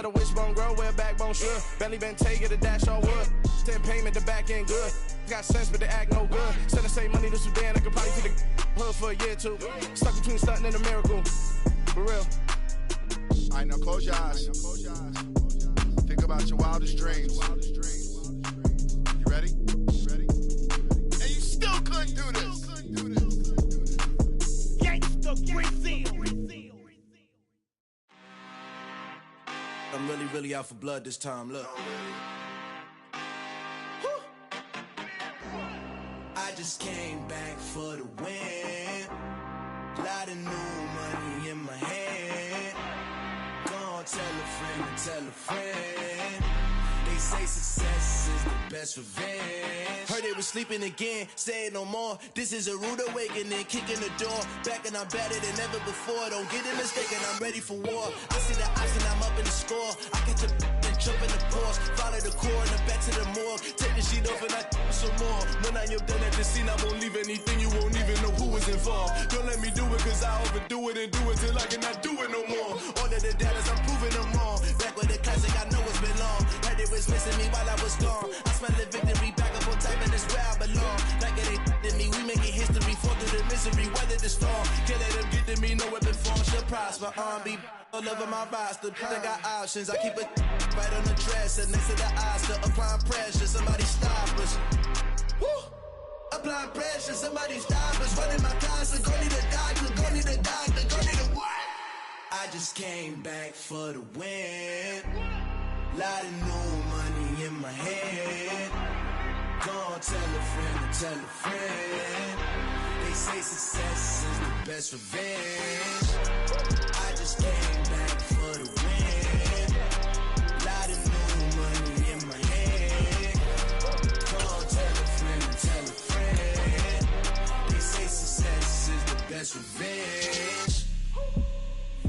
let a wishbone grow where a backbone should. Belly been taking the dash all wood. 10 payment, the back end good. Got sense, but they act no good. Send the same money to Sudan, I could probably see the hood for a year or two. Stuck between stunting and a miracle. For real. Alright, now close your eyes. Think about your wildest dreams. You ready? And you still couldn't do this. Gangsta Brazil. I'm really out for blood this time, look. I just came back for the win. Lot of new money in my hand. Gonna tell a friend to tell a friend. They say success is the best revenge. Heard they was sleeping again, say it no more. This is a rude awakening, kicking the door. Back and I'm better than ever before. Don't get it mistaken, I'm ready for war. I see the option, I'm up in the score. I catch a and jump in the course. Follow the core and the back to the morgue. Take the sheet off and I some more. When I am done at the scene, I won't leave anything. You won't even know who was involved. Don't let me do it, cause I overdo it and do it till I cannot do it no more. All of the data, I'm proving them wrong. Back with the classic, I know it's been long. Heard it was missing me while I was gone. I smell the victory back up on top, and it's where I belong. Like it ain't to me, we making history. Fall through the misery, weather the storm. Can't let them get to me, no weapon form should prosper. Be all over my roster, I got options. I keep it right on the dresser, next to the Oscar. Applying pressure, somebody stop us. Woo! Applying pressure, somebody stop us. Running my closet, go need a doctor, go need a doctor, go need a what? I just came back for the win. Lot of new money in my hand. Gonna tell a friend to tell a friend. They say success is the best revenge. I just came back for the win. Lot of new money in my hand. Gonna tell a friend to tell a friend. They say success is the best revenge.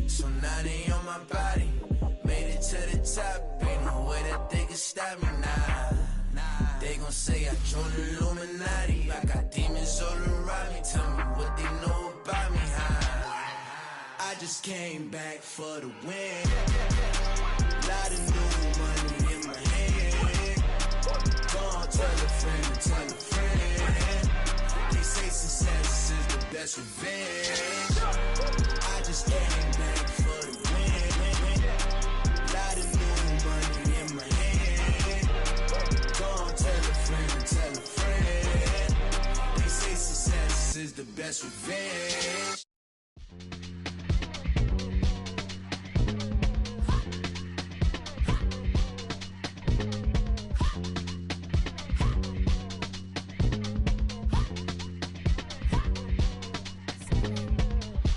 So now they on my body. Made it to the top. Ain't no way that they can stop me now. They gon' say I joined the Illuminati. I got demons all around me. Tell me what they know about me, huh? I just came back for the win. Lot of new money in my hand. Gonna tell a friend to tell a friend. They say success is the best revenge. I just came back for the win. Lot of new money in my hand. Gonna tell a friend to tell a friend. They say success is the best revenge.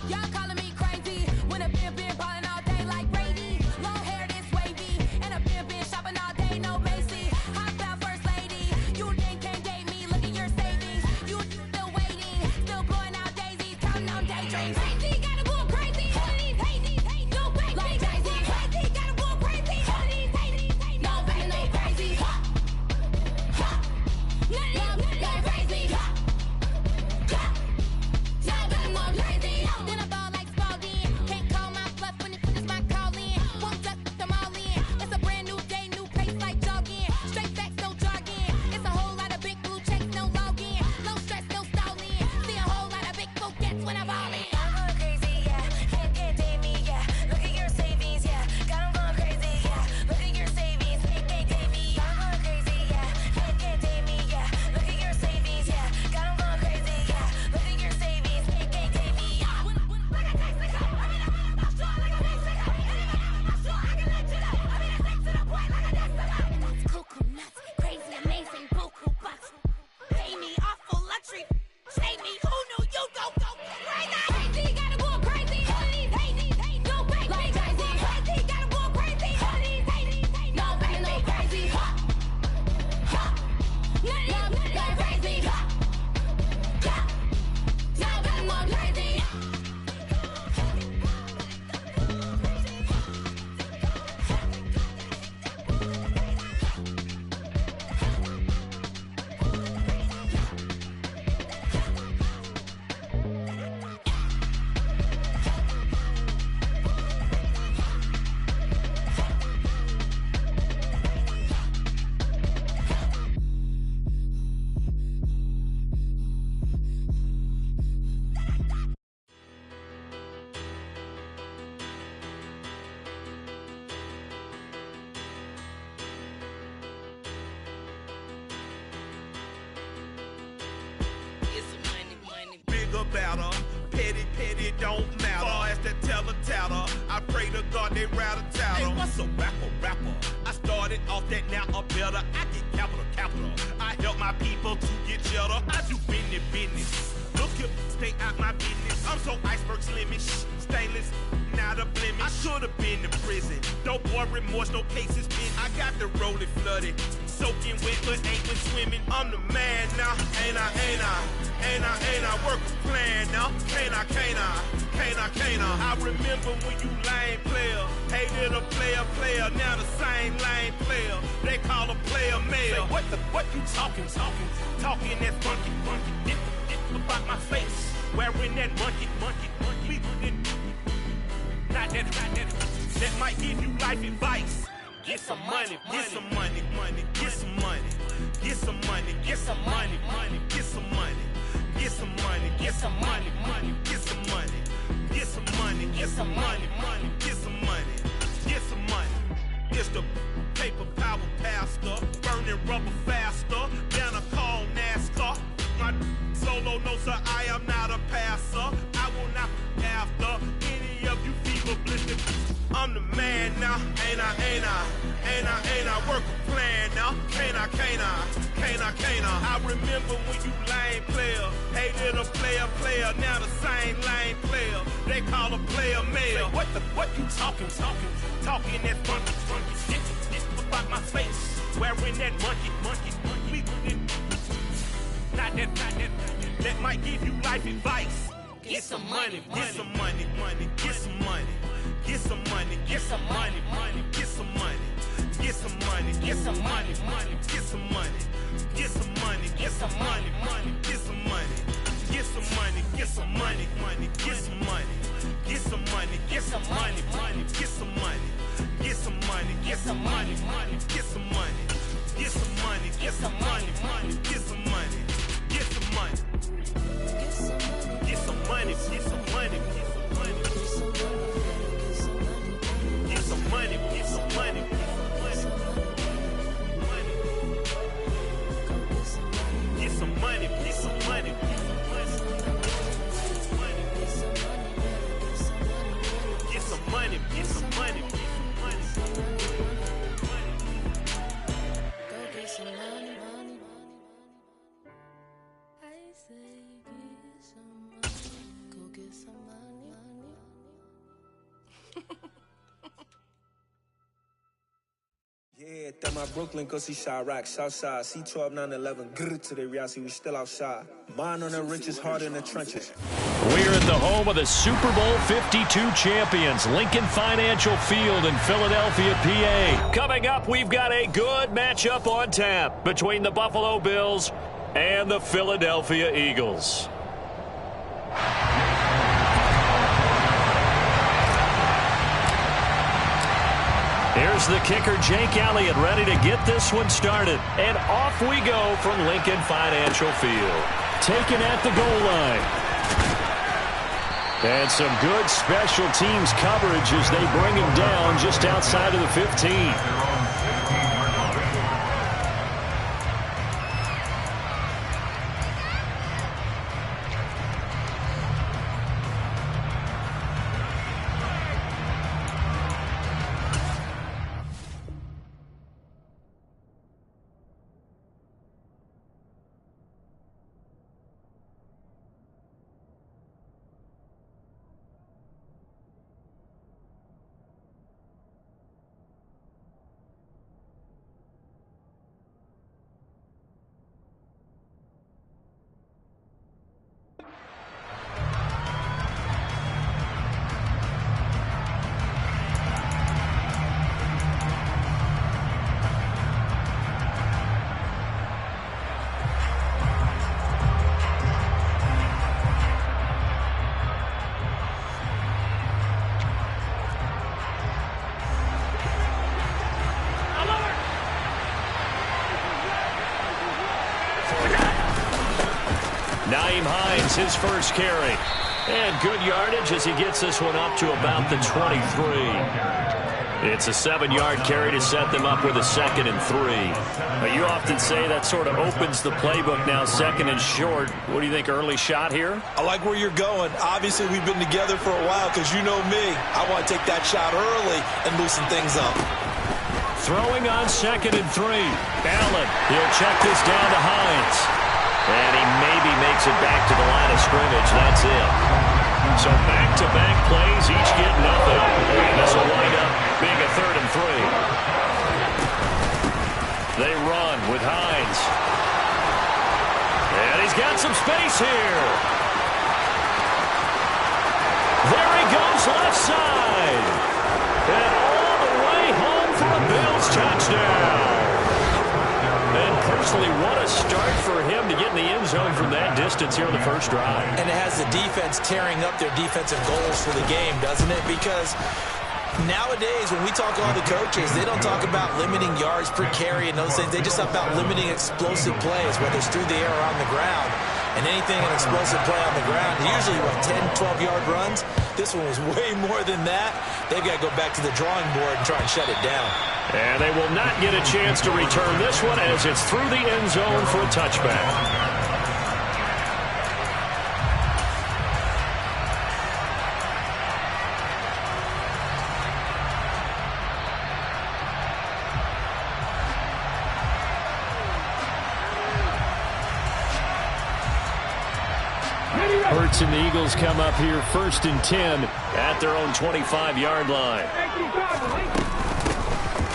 Y'all calling me crazy. it don't matter. Far as that tell-a-tatter, I pray to God they rat-a-tatter. Hey, what's a rapper? I started off that, now I'm better. I get capital. I help my people to get cheddar. I do business. Look here, stay out my business. I'm so iceberg slimmish, stainless, not a blemish. I should've been in prison. No boy remorse, no cases been. I got the rolling flooded, soaking wet, but ain't been swimming. I'm the man now, ain't I? Work a plan now, can't I? I remember when you lame player, hated a player, now the same lame player. They call a player male. Say, what you talking that funky. Dip about my face, wearing that monkey. Not that might give you life advice. Get some money. It's the paper power pastor, burning rubber faster than a call NASCAR. My solo no sir, I am not a passer. I will not after any of you fever blistered. I'm the man now, ain't I? Work a plan now, can't I? I remember when you lame player, hated a player, now the same lame player. They call a player male. Say, what you talking that funky shit about my face, wearing that monkey. Not that might give you life advice. Get some money. Yeah, throw my Brooklyn, go see Chirac, Southside, C12, 911, grrr to the reality, we still outside. Mine on the riches, hard in the trenches. We're at the home of the Super Bowl 52 champions, Lincoln Financial Field in Philadelphia, PA. Coming up, we've got a good matchup on tap between the Buffalo Bills and the Philadelphia Eagles. Here's the kicker, Jake Elliott, ready to get this one started. And off we go from Lincoln Financial Field. Taken at the goal line. And some good special teams coverage as they bring him down just outside of the 15. His first carry. And good yardage as he gets this one up to about the 23. It's a 7-yard carry to set them up with a 2nd and 3. Now, you often say that sort of opens the playbook now, 2nd and short. What do you think, early shot here? I like where you're going. Obviously, we've been together for a while because you know me. I want to take that shot early and loosen things up. Throwing on 2nd and 3. Allen, he'll check this down to Hines. And he maybe makes it back to the line of scrimmage. That's it. So back-to-back plays, each get nothing. And this will wind up being a 3rd and 3. They run with Hines. And he's got some space here. There he goes left side. And all the way home for a Bills touchdown. And personally, what a start for him to get in the end zone from that distance here in the first drive. And it has the defense tearing up their defensive goals for the game, doesn't it? Because nowadays, when we talk to all the coaches, they don't talk about limiting yards per carry and those things. They just talk about limiting explosive plays, whether it's through the air or on the ground. And anything an explosive play on the ground, usually, 10, 12-yard runs. This one was way more than that. They've got to go back to the drawing board and try and shut it down. And they will not get a chance to return this one as it's through the end zone for a touchback. Hurts and the Eagles come up here 1st and 10 at their own 25-yard line.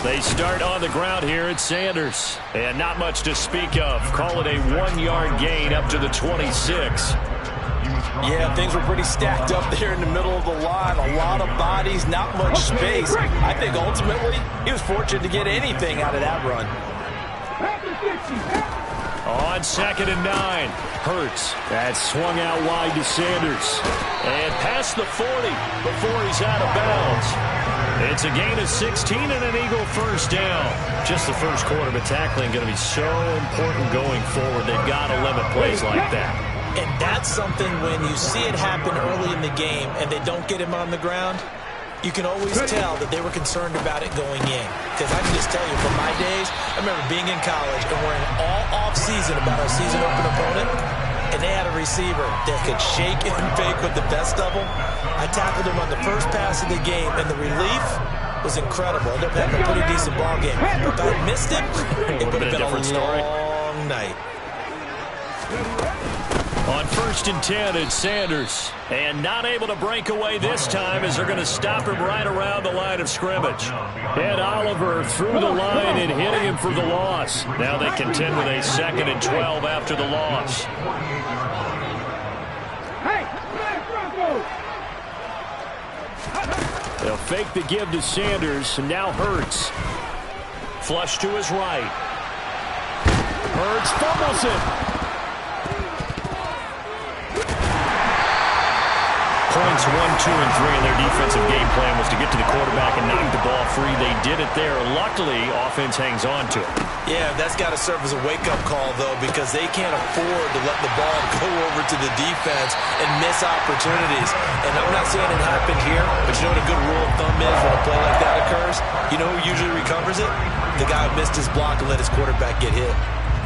They start on the ground here at Sanders. And not much to speak of. Call it a 1-yard gain up to the 26. Yeah, things were pretty stacked up there in the middle of the line. A lot of bodies, not much space. I think ultimately he was fortunate to get anything out of that run. On 2nd and 9. Hurts. That swung out wide to Sanders. And past the 40 before he's out of bounds. It's a gain of 16 and an Eagle first down. Just the first quarter, but tackling going to be so important going forward. They've got to limit plays like that. And that's something when you see it happen early in the game and they don't get him on the ground, you can always tell that they were concerned about it going in. Because I can just tell you, from my days, I remember being in college and worrying all off-season about our season-open opponent, and they had a receiver that could shake and fake with the best of them. I tackled him on the first pass of the game, and the relief was incredible. I ended up having a pretty decent ball game. But if I had missed it, it would have been a long night. On 1st and 10, it's Sanders. And not able to break away this time as they're going to stop him right around the line of scrimmage. Ed Oliver through the line and hitting him for the loss. Now they contend with a 2nd and 12 after the loss. They'll fake the give to Sanders, and now Hurts. Flush to his right. Hurts fumbles it. Points 1, 2, and 3 in their defensive game plan was to get to the quarterback and knock the ball free. They did it there. Luckily, offense hangs on to it. Yeah, that's got to serve as a wake-up call, though, because they can't afford to let the ball go over to the defense and miss opportunities. And I'm not saying it happened here, but you know what a good rule of thumb is when a play like that occurs? You know who usually recovers it? The guy who missed his block and let his quarterback get hit.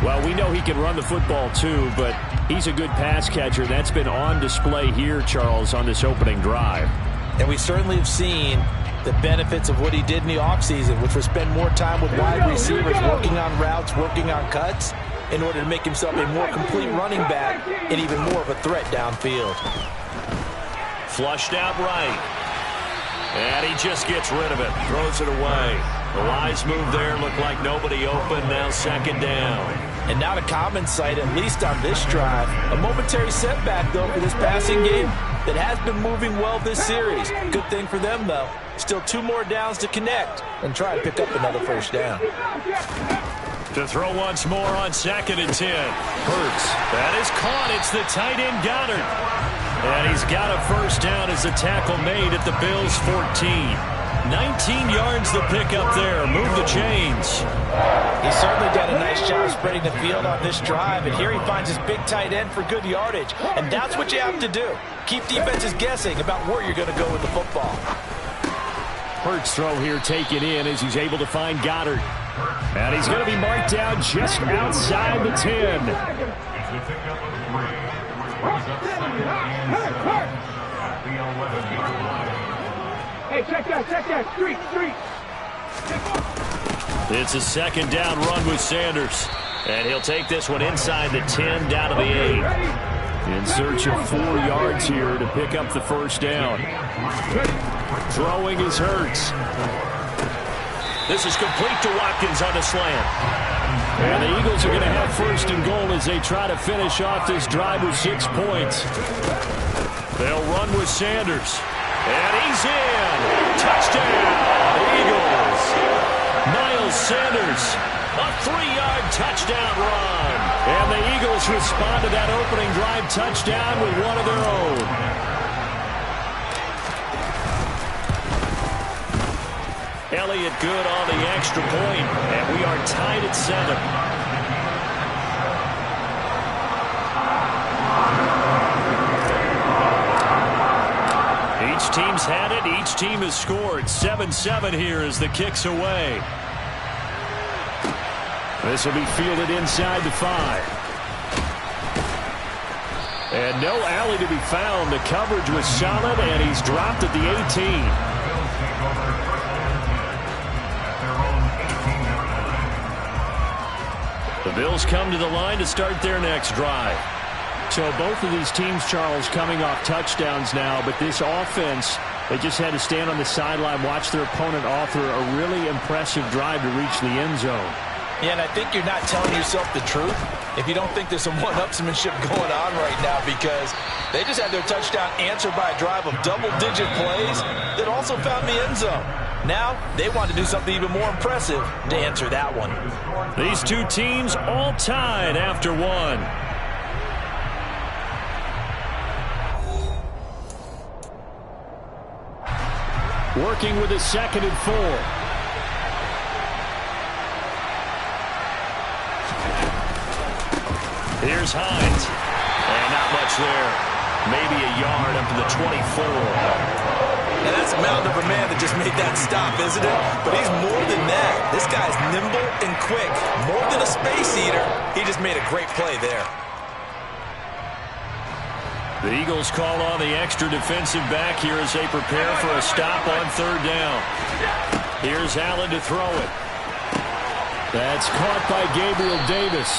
Well, we know he can run the football, too, but he's a good pass catcher. That's been on display here, Charles, on this opening drive. And we certainly have seen the benefits of what he did in the offseason, which was spend more time with wide receivers, working on routes, working on cuts, in order to make himself a more complete running back and even more of a threat downfield. Flushed out right. And he just gets rid of it, throws it away. The wise move there, looked like nobody open, now 2nd down. And not a common sight, at least on this drive. A momentary setback, though, for this passing game that has been moving well this series. Good thing for them, though. Still 2 more downs to connect and try and pick up another first down. To throw once more on 2nd and 10. Hurts. That is caught. It's the tight end Goddard. And he's got a first down as the tackle made at the Bills' 14. 19 yards to pick up there. Move the chains. He's certainly done a nice job spreading the field on this drive, and here he finds his big tight end for good yardage. And that's what you have to do. Keep defenses guessing about where you're going to go with the football. Hurts throw here taken in as he's able to find Goddard. And he's going to be marked down just outside the 10. Hey, check that, street. It's a second down run with Sanders. And he'll take this one inside the 10 down to the 8. In search of 4 yards here to pick up the first down. Throwing is Hurts. This is complete to Watkins on the slant. And the Eagles are going to have first and goal as they try to finish off this drive with 6 points. They'll run with Sanders. And he's in. Touchdown, Eagles. Miles Sanders, a 3-yard touchdown run. And the Eagles respond to that opening drive touchdown with one of their own. Elliott good on the extra point, and we are tied at 7. Each team's had it. Each team has scored. 7-7 here as the kick's away. This will be fielded inside the 5. And no alley to be found. The coverage was solid, and he's dropped at the 18. The Bills come to the line to start their next drive. So both of these teams, Charles, coming off touchdowns now, but this offense, they just had to stand on the sideline, watch their opponent author a really impressive drive to reach the end zone. Yeah, and I think you're not telling yourself the truth if you don't think there's some one-upsmanship going on right now, because they just had their touchdown answered by a drive of double-digit plays that also found the end zone. Now, they want to do something even more impressive to answer that one. These two teams all tied after 1. Working with a 2nd and 4. Here's Hines. And not much there. Maybe a yard up to the 24. Now that's a mountain of a man that just made that stop, isn't it? But he's more than that. This guy's nimble and quick. More than a space eater. He just made a great play there. The Eagles call on the extra defensive back here as they prepare for a stop on 3rd down. Here's Allen to throw it. That's caught by Gabriel Davis.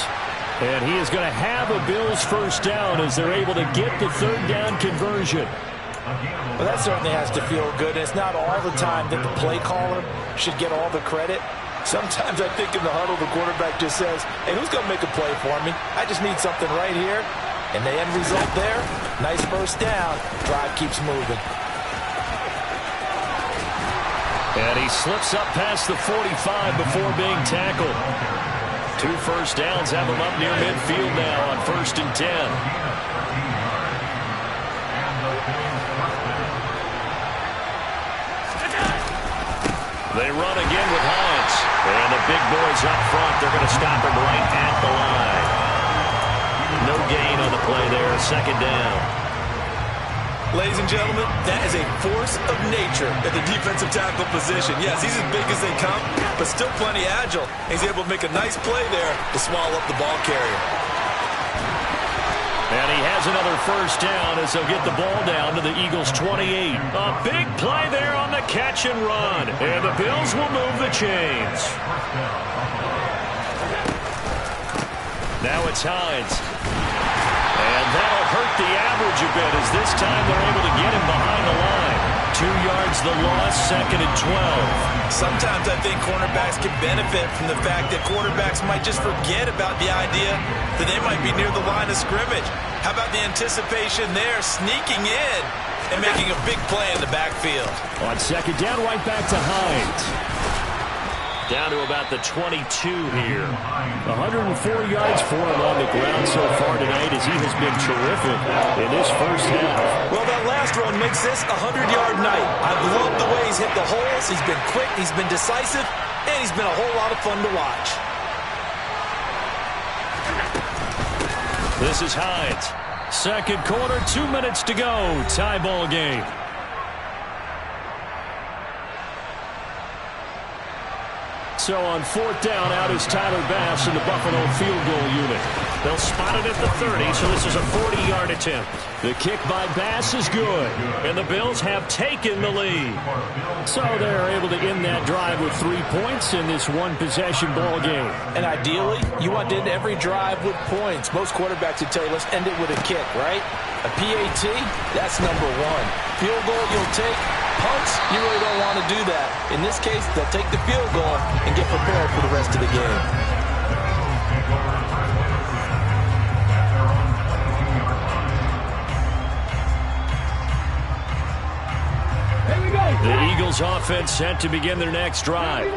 And he is going to have a Bills first down as they're able to get the 3rd down conversion. Well, that certainly has to feel good. It's not all the time that the play caller should get all the credit. Sometimes I think in the huddle, the quarterback just says, hey, who's going to make a play for me? I just need something right here. And the end result there, nice first down. Drive keeps moving. And he slips up past the 45 before being tackled. 2 first downs have him up near midfield now on 1st and 10. They run again with Hines. And the big boys up front, they're going to stop him right at the line. No gain on the play there, 2nd down. Ladies and gentlemen, that is a force of nature at the defensive tackle position. Yes, he's as big as they come, but still plenty agile. He's able to make a nice play there to swallow up the ball carrier. And he has another first down as they'll get the ball down to the Eagles' 28. A big play there on the catch and run. And the Bills will move the chains. Now it's Hines. And that'll hurt the average a bit as this time they're able to get him behind the line. 2 yards the loss, 2nd and 12. Sometimes I think cornerbacks can benefit from the fact that quarterbacks might just forget about the idea that they might be near the line of scrimmage. How about the anticipation there, sneaking in and making a big play in the backfield? On 2nd down, right back to Hines. Down to about the 22 here. 104 yards for him on the ground so far tonight as he has been terrific in this first half. Well, that last run makes this a 100-yard night. I've loved the way he's hit the holes. He's been quick, he's been decisive, and he's been a whole lot of fun to watch. This is Hines. 2nd quarter, 2 minutes to go. Tie ball game. So on 4th down, out is Tyler Bass in the Buffalo field goal unit. They'll spot it at the 30, so this is a 40-yard attempt. The kick by Bass is good, and the Bills have taken the lead. So they're able to end that drive with 3 points in this one-possession ball game. And ideally, you want to end every drive with points. Most quarterbacks would tell you, let's end it with a kick, right? A PAT, that's number one. Field goal you'll take. Punts, you really don't want to do that. In this case, they'll take the field goal and get prepared for the rest of the game. The Eagles offense set to begin their next drive.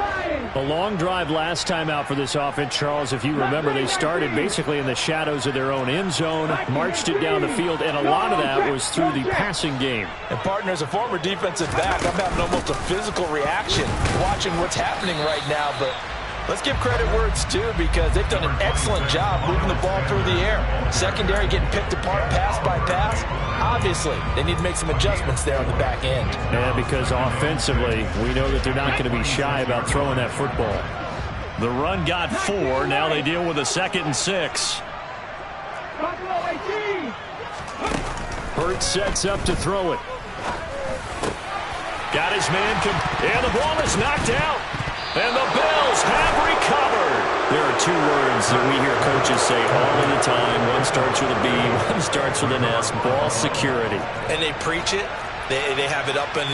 A long drive last time out for this offense, Charles. If you remember, they started basically in the shadows of their own end zone, marched it down the field, and a lot of that was through the passing game. And partner, as a former defensive back, I'm having almost a physical reaction watching what's happening right now. But let's give credit where it's due, because they've done an excellent job moving the ball through the air. Secondary getting picked apart pass by pass. Obviously, they need to make some adjustments there on the back end. Yeah, because offensively, we know that they're not going to be shy about throwing that football. The run got 4. Now they deal with a 2nd and 6. Hurts sets up to throw it. Got his man, and the ball is knocked out. And the Bills have recovered. There are 2 words that we hear coaches say all of the time. One starts with a B, one starts with an S, ball security. And they preach it. They have it up in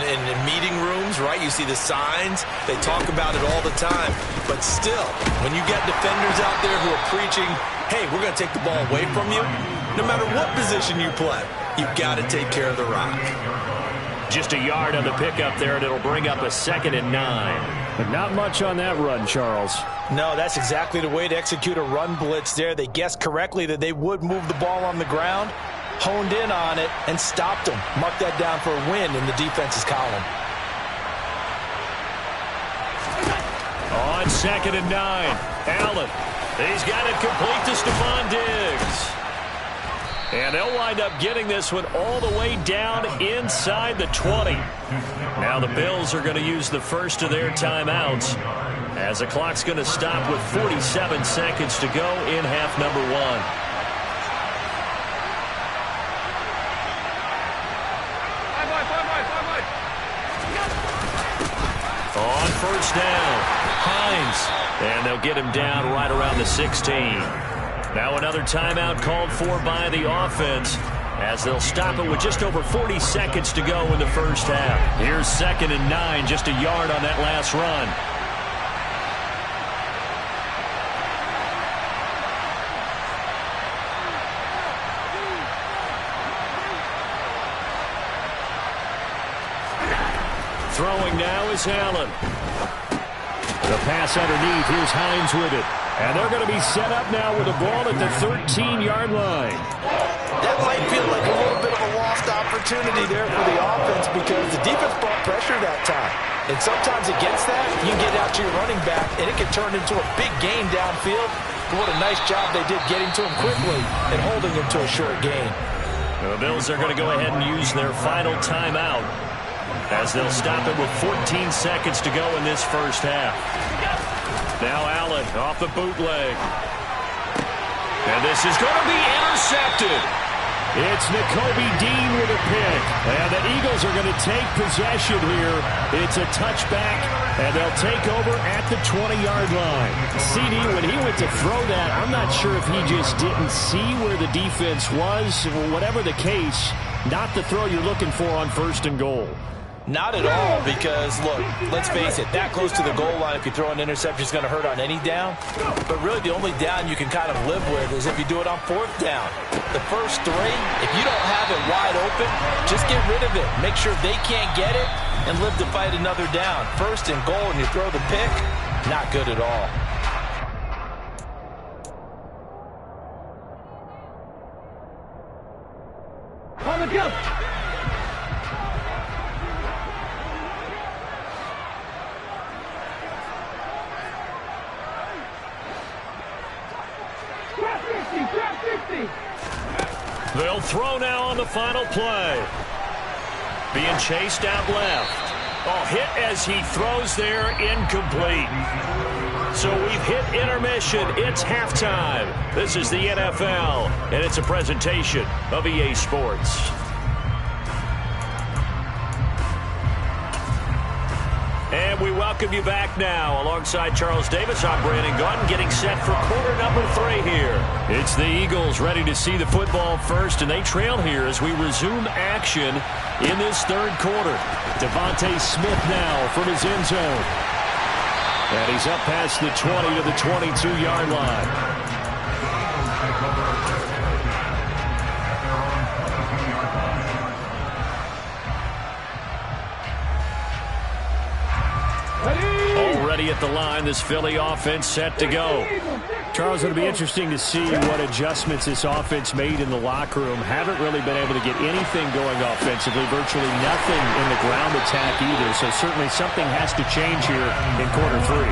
meeting rooms, right? You see the signs. They talk about it all the time. But still, when you get defenders out there who are preaching, hey, we're going to take the ball away from you, no matter what position you play, you've got to take care of the rock. Just a yard on the pickup there, and it'll bring up a 2nd and 9. But not much on that run, Charles. No, that's exactly the way to execute a run blitz there. They guessed correctly that they would move the ball on the ground, honed in on it, and stopped them. Mark that down for a win in the defense's column. On 2nd and 9, Allen. He's got it complete to Stephon Diggs. And they'll wind up getting this one all the way down inside the 20. Now the Bills are going to use the first of their timeouts, as the clock's going to stop with 47 seconds to go in half number 1. On 1st down, Hines. And they'll get him down right around the 16. Now another timeout called for by the offense, as they'll stop it with just over 40 seconds to go in the first half. Here's 2nd and 9, just a yard on that last run. Throwing now is Allen. The pass underneath. Here's Hines with it. And they're going to be set up now with the ball at the 13-yard line. That might feel like a little bit of a lost opportunity there for the offense, because the defense brought pressure that time. And sometimes against that, you can get out to your running back, and it can turn into a big gain downfield. But what a nice job they did getting to him quickly and holding him to a short gain. The Bills are going to go ahead and use their final timeout, as they'll stop it with 14 seconds to go in this first half. Now Allen off the bootleg. And this is going to be intercepted. It's Nakobe Dean with a pick. And the Eagles are going to take possession here. It's a touchback, and they'll take over at the 20-yard line. CD, when he went to throw that, I'm not sure if he just didn't see where the defense was. Whatever the case, not the throw you're looking for on 1st and goal. Not at all, because, look, let's face it, that close to the goal line, if you throw an interception, is going to hurt on any down. But really, the only down you can kind of live with is if you do it on 4th down. The first 3, if you don't have it wide open, just get rid of it. Make sure they can't get it and live to fight another down. 1st and goal, and you throw the pick, not good at all. On the jump. They'll throw now on the final play. Being chased out left. Oh, hit as he throws there, incomplete. So we've hit intermission. It's halftime. This is the NFL, and it's a presentation of EA Sports. And we welcome you back now. Alongside Charles Davis, I'm Brandon Gunn, getting set for quarter number 3 here. It's the Eagles ready to see the football first, and they trail here as we resume action in this third quarter. Devontae Smith now from his end zone. And he's up past the 20 to the 22-yard line. Already at the line, this Philly offense set to go. Charles, it'll be interesting to see what adjustments this offense made in the locker room. Haven't really been able to get anything going offensively, virtually nothing in the ground attack either. So certainly something has to change here in quarter 3.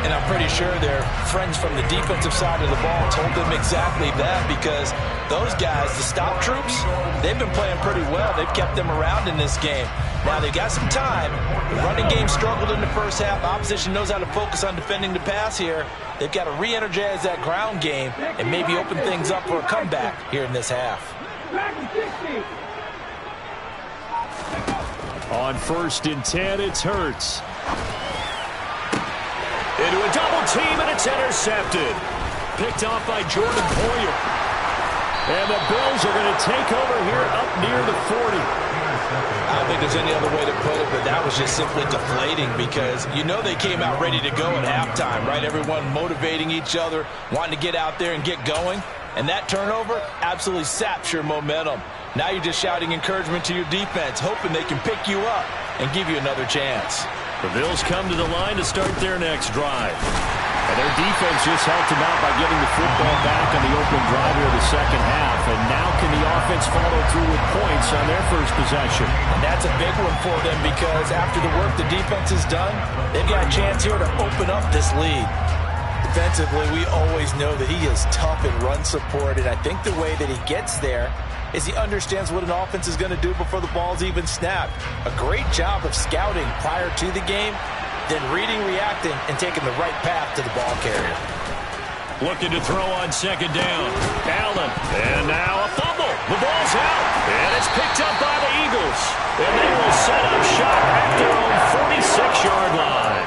And I'm pretty sure their friends from the defensive side of the ball told them exactly that, because those guys, the stop troops, they've been playing pretty well. They've kept them around in this game. Now, they've got some time. The running game struggled in the first half. Opposition knows how to focus on defending the pass here. They've got to re-energize that ground game and maybe open things up for a comeback here in this half. On 1st and 10, it's Hurts. Into a double team, and it's intercepted. Picked off by Jordan Poyer. And the Bills are going to take over here up near the 40. I don't think there's any other way to put it, but that was just simply deflating, because you know they came out ready to go at halftime, right? Everyone motivating each other, wanting to get out there and get going. And that turnover absolutely saps your momentum. Now you're just shouting encouragement to your defense, hoping they can pick you up and give you another chance. The Bills come to the line to start their next drive. And their defense just helped them out by getting the football back on the opening drive here of the second half. And now can the offense follow through with points on their first possession? And that's a big one for them, because after the work the defense has done, they've got a chance here to open up this lead. Defensively, we always know that he is tough in run support, and I think the way that he gets there is he understands what an offense is going to do before the ball's even snapped. A great job of scouting prior to the game, then reading, reacting, and taking the right path to the ball carrier. Looking to throw on second down. Allen, and now a fumble. The ball's out, and it's picked up by the Eagles. And they will set up shop at their own 46-yard line.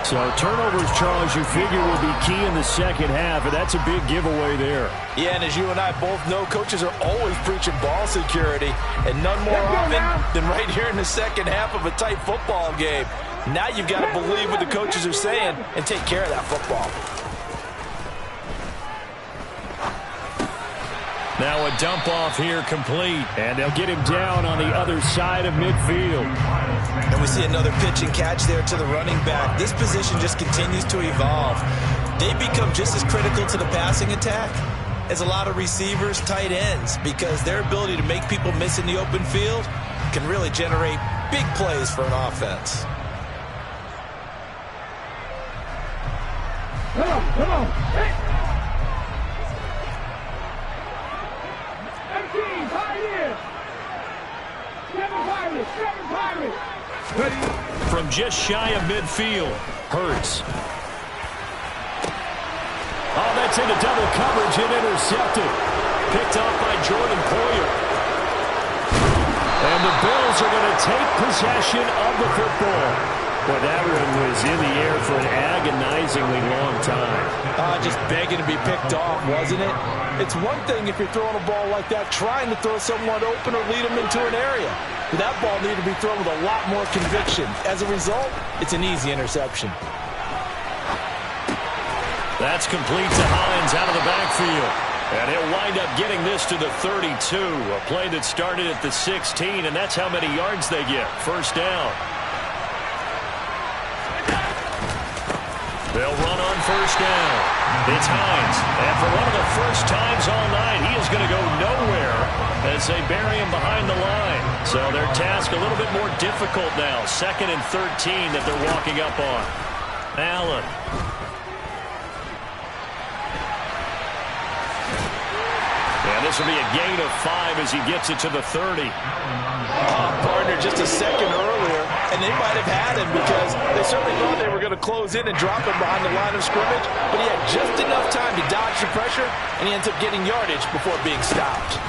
So turnovers, Charles, you figure will be key in the second half, and that's a big giveaway there. Yeah, and as you and I both know, coaches are always preaching ball security, and none more often than right here in the second half of a tight football game. Now you've got to believe what the coaches are saying and take care of that football. Now a dump off here complete, and they'll get him down on the other side of midfield. And we see another pitch and catch there to the running back. This position just continues to evolve. They become just as critical to the passing attack as a lot of receivers, tight ends, because their ability to make people miss in the open field can really generate big plays for an offense. Come on. Hey. From just shy of midfield, Hurts. Oh, that's into double coverage and intercepted. Picked off by Jordan Poyer. And the Bills are going to take possession of the football. Boy, that one was in the air for an agonizingly long time. Just begging to be picked off, wasn't it? It's one thing if you're throwing a ball like that, trying to throw someone open or lead them into an area. But that ball needed to be thrown with a lot more conviction. As a result, it's an easy interception. That's complete to Hines out of the backfield. And he'll wind up getting this to the 32. A play that started at the 16, and that's how many yards they get. First down. They'll run on first down. It's Hines. And for one of the first times all night, he is going to go nowhere as they bury him behind the line. So their task a little bit more difficult now. 2nd and 13 that they're walking up on. Allen. And this will be a gain of 5 as he gets it to the 30. Partner, just a second earlier, And they might have had him because they certainly thought they were going to close in and drop him behind the line of scrimmage, but he had just enough time to dodge the pressure, and he ends up getting yardage before being stopped.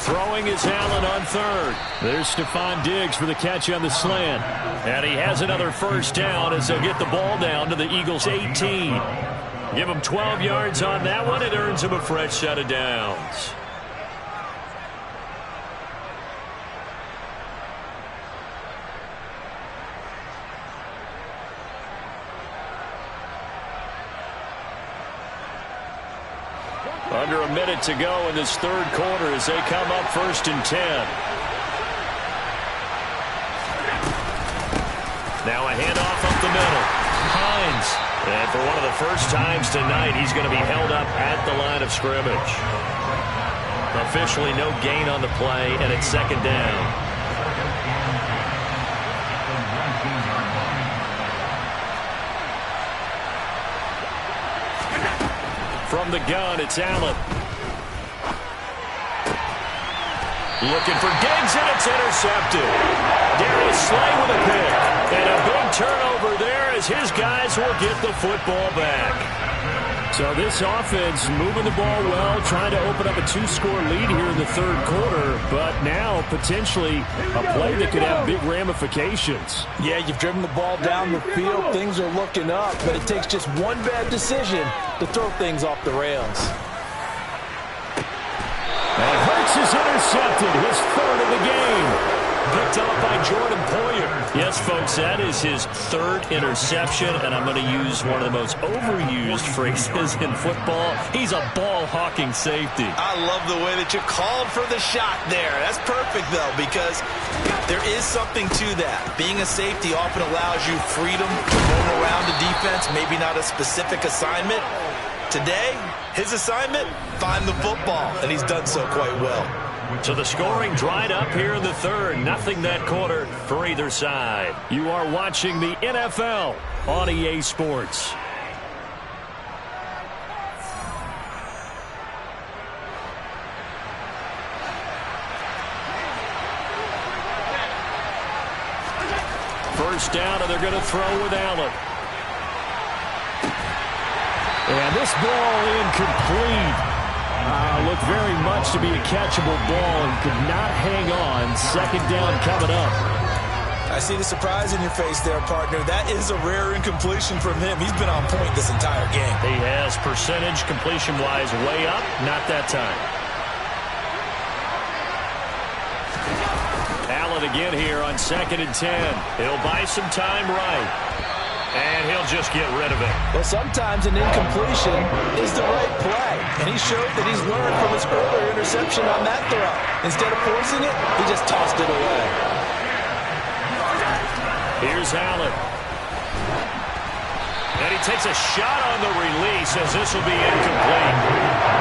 Throwing is Allen on third. There's Stephon Diggs for the catch on the slant. And he has another first down as they'll get the ball down to the Eagles' 18. Give him 12 yards on that one. It earns him a fresh set of downs. Under a minute to go in this third quarter as they come up 1st and 10. Now a handoff up the middle. Hines. And for one of the first times tonight, he's going to be held up at the line of scrimmage. Officially no gain on the play, and it's 2nd down. From the gun, it's Allen. Looking for Diggs, and it's intercepted. Darius Slay with a pick. And a big turnover there as his guys will get the football back. So this offense moving the ball well, trying to open up a 2-score lead here in the third quarter, but now potentially a play that could have big ramifications. Yeah, you've driven the ball down the field. Things are looking up, but it takes just one bad decision to throw things off the rails. And Hurts is intercepted, his 3rd of the game. Picked up by Jordan Poyer. Yes, folks, that is his 3rd interception, and I'm going to use one of the most overused phrases in football. He's a ball-hawking safety. I love the way that you called for the shot there. That's perfect, though, because there is something to that. Being a safety often allows you freedom to roam around the defense, maybe not a specific assignment. Today, his assignment, find the football, and he's done so quite well. So the scoring dried up here in the third. Nothing that quarter for either side. You are watching the NFL on EA Sports. First down, and they're going to throw with Allen. And this ball incomplete. Looked very much to be a catchable ball and could not hang on. 2nd down coming up. I see the surprise in your face there, partner. That is a rare incompletion from him. He's been on point this entire game. He has percentage completion-wise way up. Not that time. Allen again here on 2nd and 10. He'll buy some time right. And he'll just get rid of it. Well, sometimes an incompletion is the right play. And he showed that he's learned from his earlier interception on that throw. Instead of forcing it, he just tossed it away. Here's Allen. And he takes a shot on the release as this will be incomplete.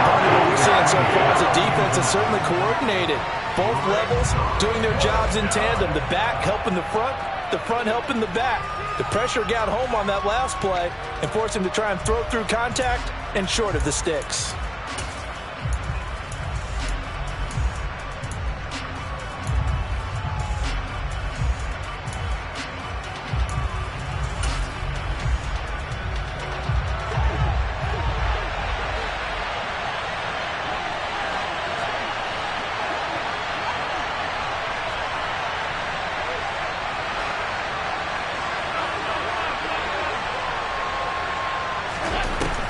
Part of what we're seeing so far is the defense is certainly coordinated. Both levels doing their jobs in tandem. The back helping the front helping the back. The pressure got home on that last play and forced him to try and throw through contact and short of the sticks.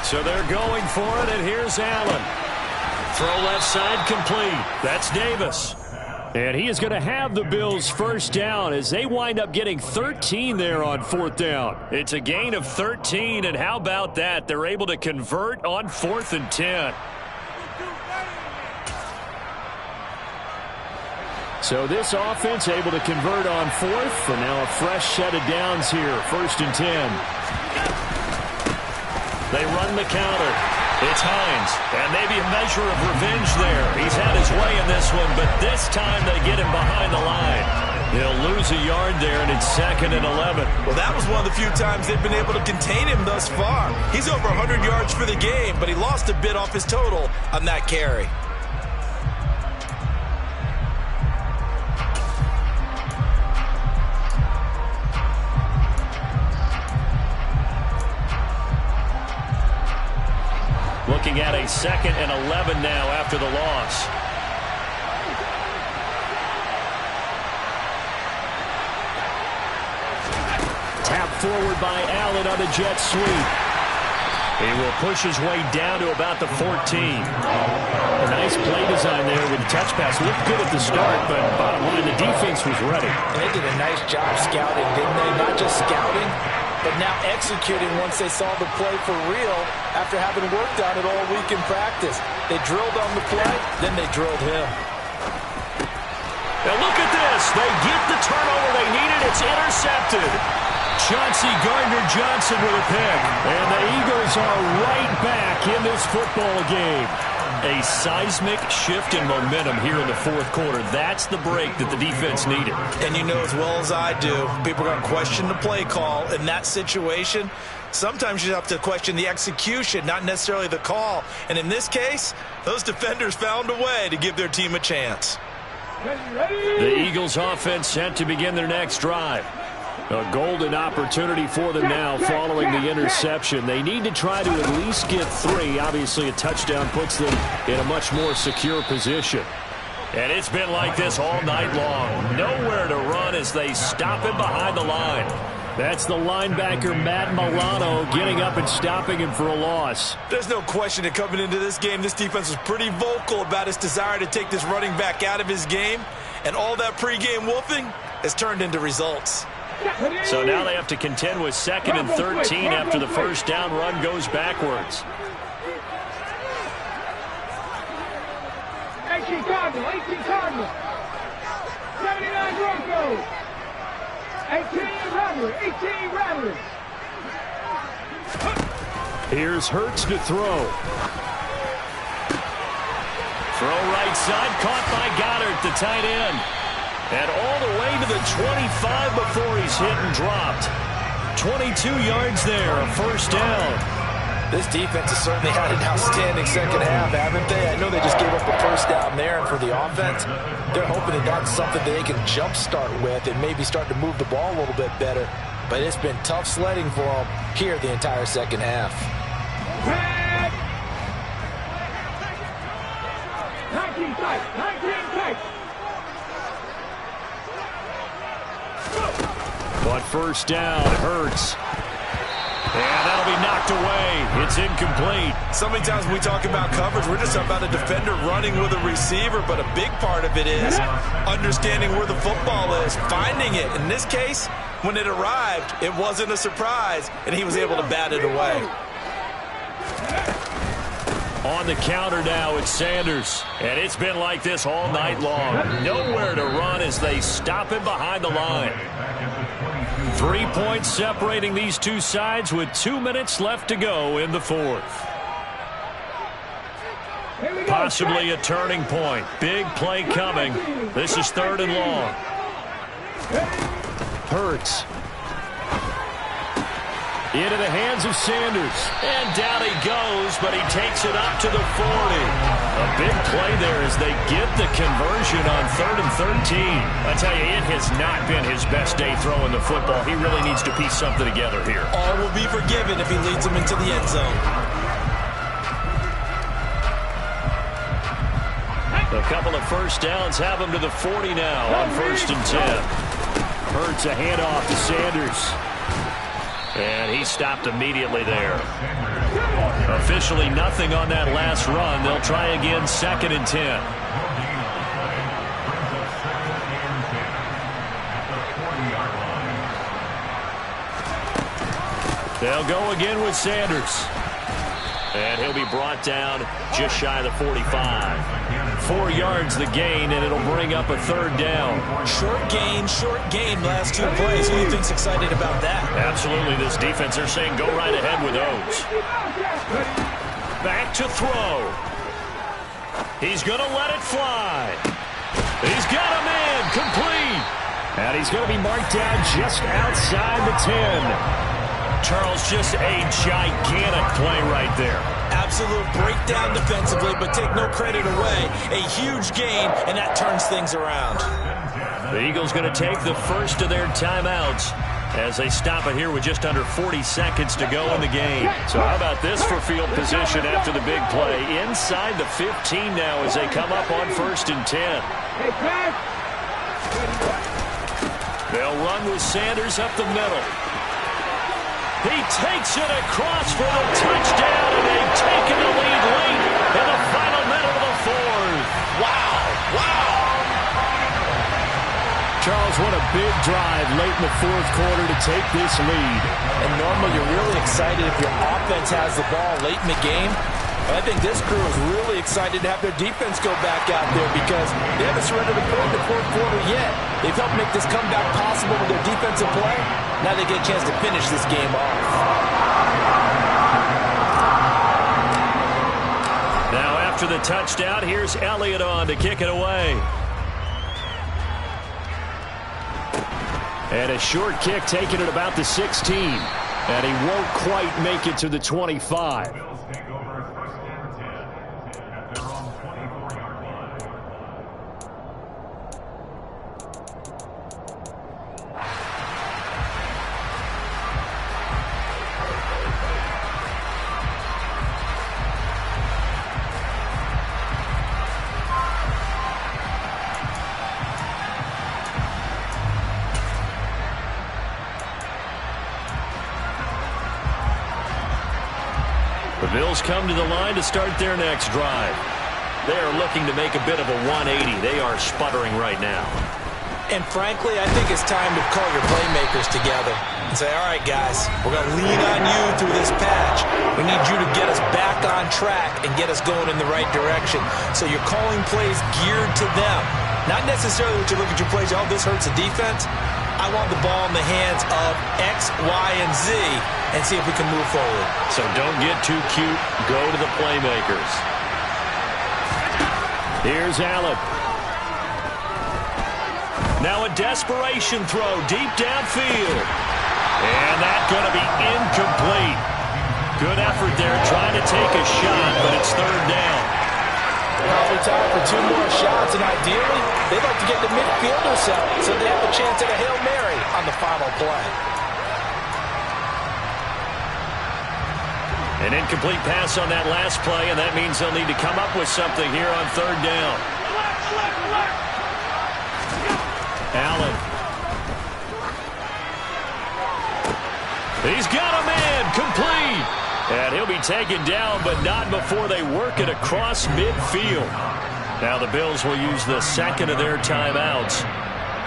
So they're going for it, and here's Allen. Throw left side complete. That's Davis. And he is going to have the Bills' first down as they wind up getting 13 there on 4th down. It's a gain of 13, and how about that? They're able to convert on 4th and 10. So this offense able to convert on 4th, and now a fresh set of downs here, 1st and 10. They run the counter. It's Hines. And maybe a measure of revenge there. He's had his way in this one, but this time they get him behind the line. They'll lose a yard there, and it's 2nd and 11. Well, that was one of the few times they've been able to contain him thus far. He's over 100 yards for the game, but he lost a bit off his total on that carry. Looking at a 2nd and 11 now after the loss. Tap forward by Allen on the jet sweep. He will push his way down to about the 14. A nice play design there with the touch pass. Looked good at the start, but bottom line, the defense was ready. And they did a nice job scouting, didn't they? Not just scouting, but now executing once they saw the play for real after having worked on it all week in practice. They drilled on the play, then they drilled him. Now look at this. They get the turnover they needed. It's intercepted. Chauncey Gardner-Johnson with a pick. And the Eagles are right back in this football game. A seismic shift in momentum here in the fourth quarter. That's the break that the defense needed. And you know as well as I do, people are going to question the play call in that situation. Sometimes you have to question the execution, not necessarily the call. And in this case, those defenders found a way to give their team a chance. The Eagles offense set to begin their next drive. A golden opportunity for them now following the interception. They need to try to at least get 3. Obviously, a touchdown puts them in a much more secure position. And it's been like this all night long. Nowhere to run as they stop him behind the line. That's the linebacker, Matt Milano, getting up and stopping him for a loss. There's no question that coming into this game, this defense was pretty vocal about its desire to take this running back out of his game. And all that pregame wolfing has turned into results. So now they have to contend with 2nd and 13 after the first down run goes backwards. 18 Cardinal. 79 Broncos. 18 Rattlers. Here's Hurts to throw. Throw right side, caught by Goddard, the tight end. And all the way to the 25 before he's hit and dropped. 22 yards there, a first down. This defense has certainly had an outstanding second half, haven't they? I know they just gave up a first down there, and for the offense, they're hoping that that's something that they can jumpstart with and maybe start to move the ball a little bit better. But it's been tough sledding for them here the entire second half. 19 tight. But first down, Hurts. And that'll be knocked away. It's incomplete. So many times when we talk about coverage, we're just talking about a defender running with a receiver, but a big part of it is understanding where the football is, finding it. In this case, when it arrived, it wasn't a surprise, and he was able to bat it away. On the counter now, it's Sanders. And it's been like this all night long. Nowhere to run as they stop him behind the line. 3 points separating these two sides with 2 minutes left to go in the fourth. Possibly a turning point. Big play coming. This is 3rd and long. Hurts. Into the hands of Sanders. And down he goes, but he takes it up to the 40. A big play there as they get the conversion on 3rd and 13. I tell you, it has not been his best day throwing the football. He really needs to piece something together here. All will be forgiven if he leads them into the end zone. A couple of first downs have him to the 40 now on 1st and 10. Hurts a handoff to Sanders. And he stopped immediately there. Officially nothing on that last run. They'll try again 2nd and 10. They'll go again with Sanders. And he'll be brought down just shy of the 45. 4 yards the gain, and it'll bring up a 3rd down. Short gain last 2 plays. Who do you think's excited about that? Absolutely. This defense, they're saying go right ahead with those. Back to throw. He's going to let it fly. He's got a man complete. And he's going to be marked down just outside the 10. Charles, just a gigantic play right there. Absolute breakdown defensively, but take no credit away. A huge gain, and that turns things around. The Eagles going to take the first of their timeouts. as they stop it here with just under 40 seconds to go in the game. So how about this for field position after the big play? Inside the 15 now as they come up on 1st and 10. They'll run with Sanders up the middle. He takes it across for the touchdown, and they've taken the lead late in the final minute of the 4th. Wow. Charles, what a big drive late in the 4th quarter to take this lead. And normally you're really excited if your offense has the ball late in the game. But I think this crew is really excited to have their defense go back out there because they haven't surrendered a point in the 4th quarter yet. They've helped make this comeback possible with their defensive play. Now they get a chance to finish this game off. Now after the touchdown, here's Elliott on to kick it away. And a short kick taken at about the 16. And he won't quite make it to the 25. The Bills come to the line to start their next drive. They are looking to make a bit of a 180. They are sputtering right now. And frankly, I think it's time to call your playmakers together and say, all right, guys, we're going to lean on you through this patch. We need you to get us back on track and get us going in the right direction. So you're calling plays geared to them. Not necessarily what you look at your plays, oh, this hurts the defense. I want the ball in the hands of X, Y, and Z and see if we can move forward. So don't get too cute. Go to the playmakers. Here's Allen. Now a desperation throw deep downfield. And that's going to be incomplete. Good effort there trying to take a shot, but it's 3rd down. Probably time for 2 more shots, and ideally, they'd like to get the midfield or so they have a chance at a Hail Mary on the final play. An incomplete pass on that last play, and that means they'll need to come up with something here on 3rd down. Allen. He's got a man, complete. And he'll be taken down, but not before they work it across midfield. Now the Bills will use the second of their timeouts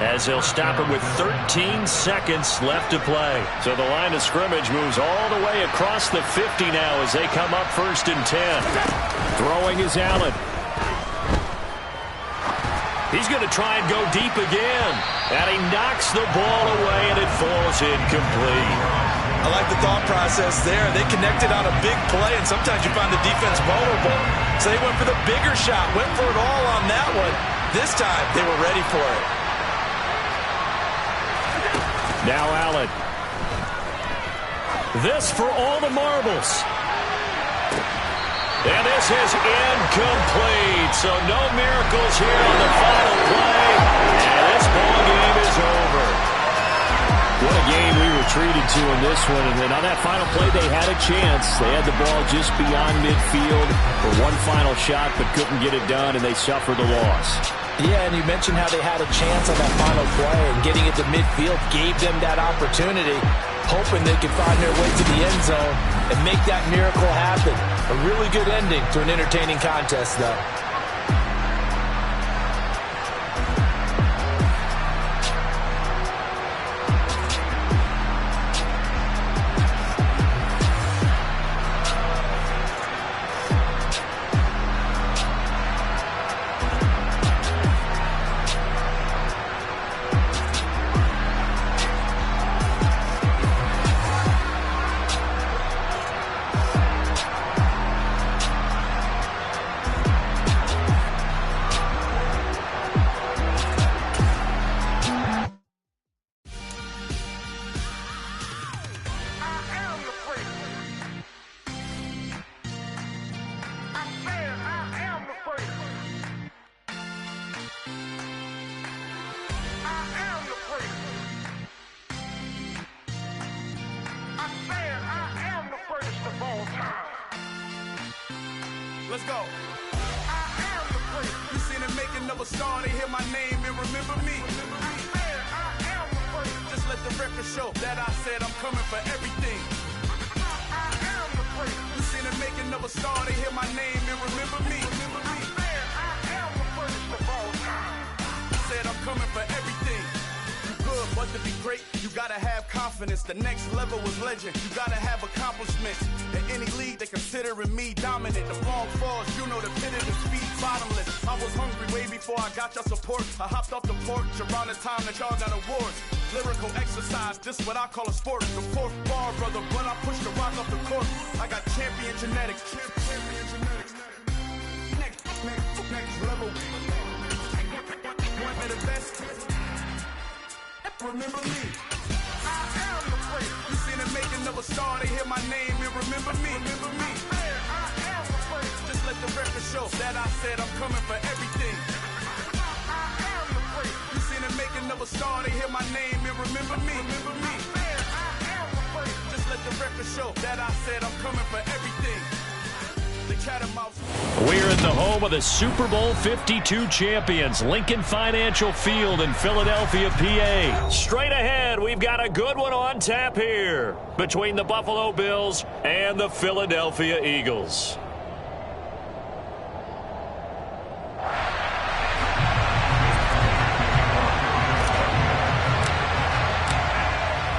as they'll stop it with 13 seconds left to play. So the line of scrimmage moves all the way across the 50 now as they come up 1st and 10. Throwing is Allen. He's going to try and go deep again. And he knocks the ball away, and it falls incomplete. I like the thought process there. They connected on a big play, and sometimes you find the defense vulnerable. So they went for the bigger shot, went for it all on that one. This time, they were ready for it. Now Allen. This for all the marbles. And this is incomplete. So no miracles here on the final play. And this ball game is over. What a game we were treated to in this one. And then on that final play, they had a chance. They had the ball just beyond midfield for one final shot, but couldn't get it done, and they suffered the loss. Yeah, and you mentioned how they had a chance on that final play, and getting it to midfield gave them that opportunity, hoping they could find their way to the end zone and make that miracle happen. A really good ending to an entertaining contest, though. Let's go. I am the great. You seen the making of a star, they hear my name and remember me. I am the great. Just let the record show that I said I'm coming for everything. I am the great. You seen the making of a star, they hear my name and remember me. I am the greatest of all time. Said I'm coming for everything. You good, but to be great, you gotta have confidence. The next level was legend. You gotta have accomplishments. In any league, they considering me dominant. The wrong falls, you know the pit of the speed bottomless. I was hungry way before I got your support. I hopped off the porch around the time that y'all got awards. Lyrical exercise, this what I call a sport. The fourth bar, brother, but I pushed the rock off the court. I got champion genetics. Next level. One of the best. Remember me. I am the great. You seen the making of a star, they hear my name and remember me. I am the great. Just let the record show that I said I'm coming for everything. I am the great. You seen the making of a star, they hear my name and remember me. I am the great. Just let the record show that I said I'm coming for everything. We're at the home of the Super Bowl 52 champions, Lincoln Financial Field in Philadelphia, PA. Straight ahead, we've got a good one on tap here between the Buffalo Bills and the Philadelphia Eagles.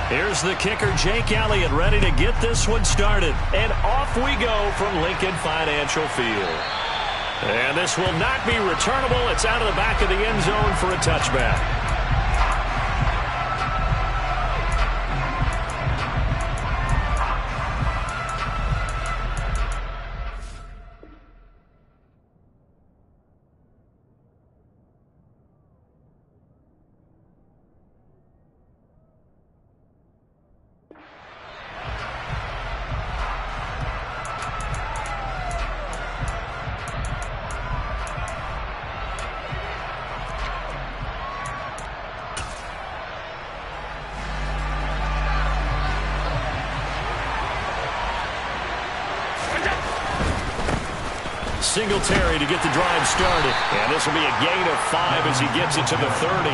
Here's the kicker, Jake Elliott, ready to get this one started. And off we go from Lincoln Financial Field. And this will not be returnable. It's out of the back of the end zone for a touchback. Singletary to get the drive started. And this will be a gain of 5 as he gets it to the 30.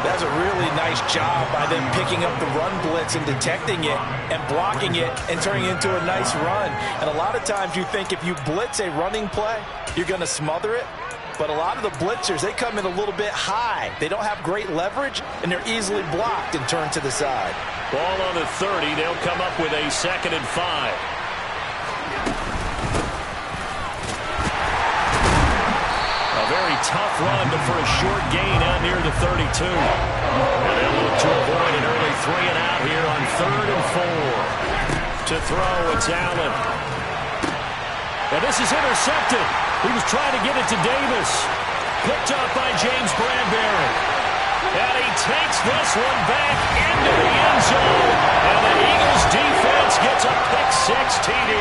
That's a really nice job by them picking up the run blitz and detecting it and blocking it and turning it into a nice run. And a lot of times you think if you blitz a running play, you're going to smother it. But a lot of the blitzers, they come in a little bit high. They don't have great leverage, and they're easily blocked and turned to the side. Ball on the 30. They'll come up with a 2nd and 5. Very tough run, but for a short gain out near the 32. And they'll look to avoid an early 3 and out here on 3rd and 4. To throw, it's Allen. And this is intercepted. He was trying to get it to Davis. Picked up by James Bradbury. And he takes this one back into the end zone. And the Eagles defense gets a pick-6 TD.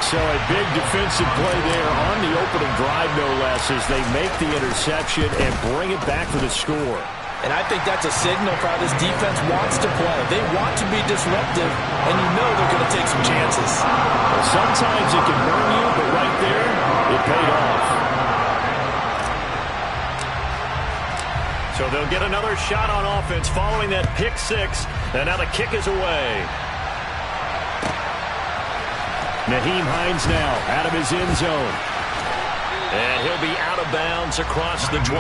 So a big defensive play there on the opening drive, no less, as they make the interception and bring it back for the score. And I think that's a signal for how this defense wants to play. They want to be disruptive, and you know they're going to take some chances. Well, sometimes it can burn you, but right there, it paid off. So they'll get another shot on offense following that pick-6, and now the kick is away. Nyheim Hines now out of his end zone. And he'll be out of bounds across the 25.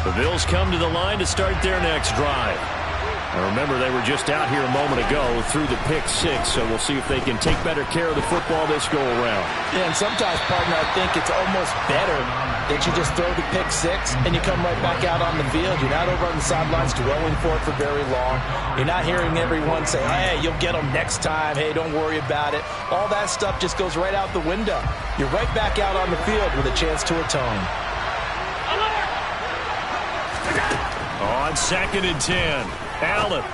The Bills come to the line to start their next drive. And remember, they were just out here a moment ago through the pick-6, so we'll see if they can take better care of the football this go-around. Yeah, and sometimes, partner, I think it's almost better that you just throw the pick-6 and you come right back out on the field. You're not over on the sidelines dwelling for it for very long. You're not hearing everyone say, hey, you'll get them next time. Hey, don't worry about it. All that stuff just goes right out the window. You're right back out on the field with a chance to atone. On 2nd and 10. Allen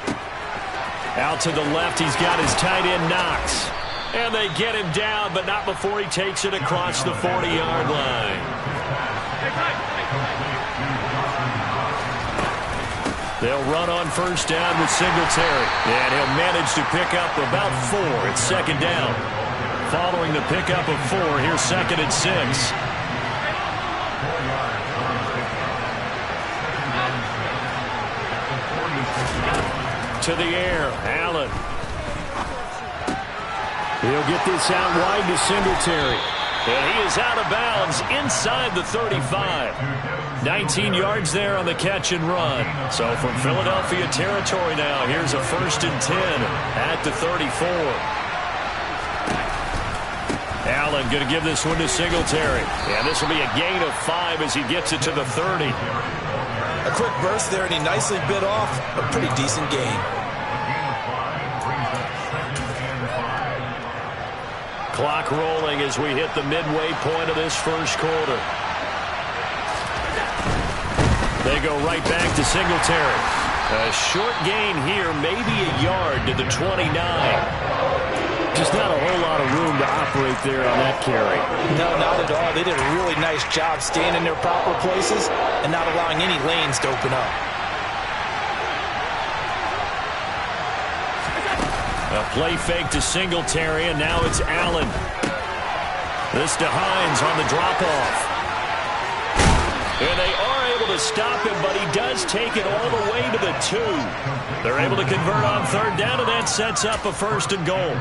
out to the left. He's got his tight end Knox. And they get him down, but not before he takes it across the 40-yard line. They'll run on first down with Singletary, and he'll manage to pick up about 4. It's second down. Following the pickup of 4, here's 2nd and 6. To the air, Allen. He'll get this out wide to Singletary. And he is out of bounds inside the 35. 19 yards there on the catch and run. So from Philadelphia territory now, here's a 1st and 10 at the 34. Allen going to give this one to Singletary. And this will be a gain of 5 as he gets it to the 30. A quick burst there, and he nicely bit off a pretty decent gain. Clock rolling as we hit the midway point of this first quarter. They go right back to Singletary. A short gain here, maybe a yard to the 29. Just not a whole lot of room to operate there on that carry. No, not at all. They did a really nice job staying in their proper places and not allowing any lanes to open up. A play fake to Singletary, and now it's Allen. This to Hines on the drop-off. And they are able to stop him, but he does take it all the way to the 2. They're able to convert on 3rd down, and that sets up a 1st and goal.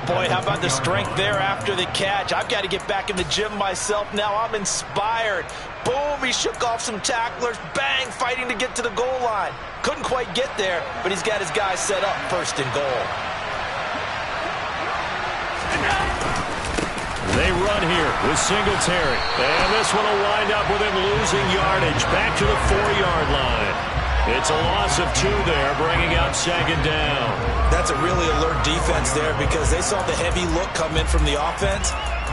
Boy, how about the strength there after the catch? I've got to get back in the gym myself now. I'm inspired. Boom, he shook off some tacklers. Bang, fighting to get to the goal line. Couldn't quite get there, but he's got his guys set up 1st and goal. They run here with Singletary. And this one will wind up with him losing yardage back to the 4-yard line. It's a loss of 2 there, bringing up 2nd down. That's a really alert defense there because they saw the heavy look come in from the offense,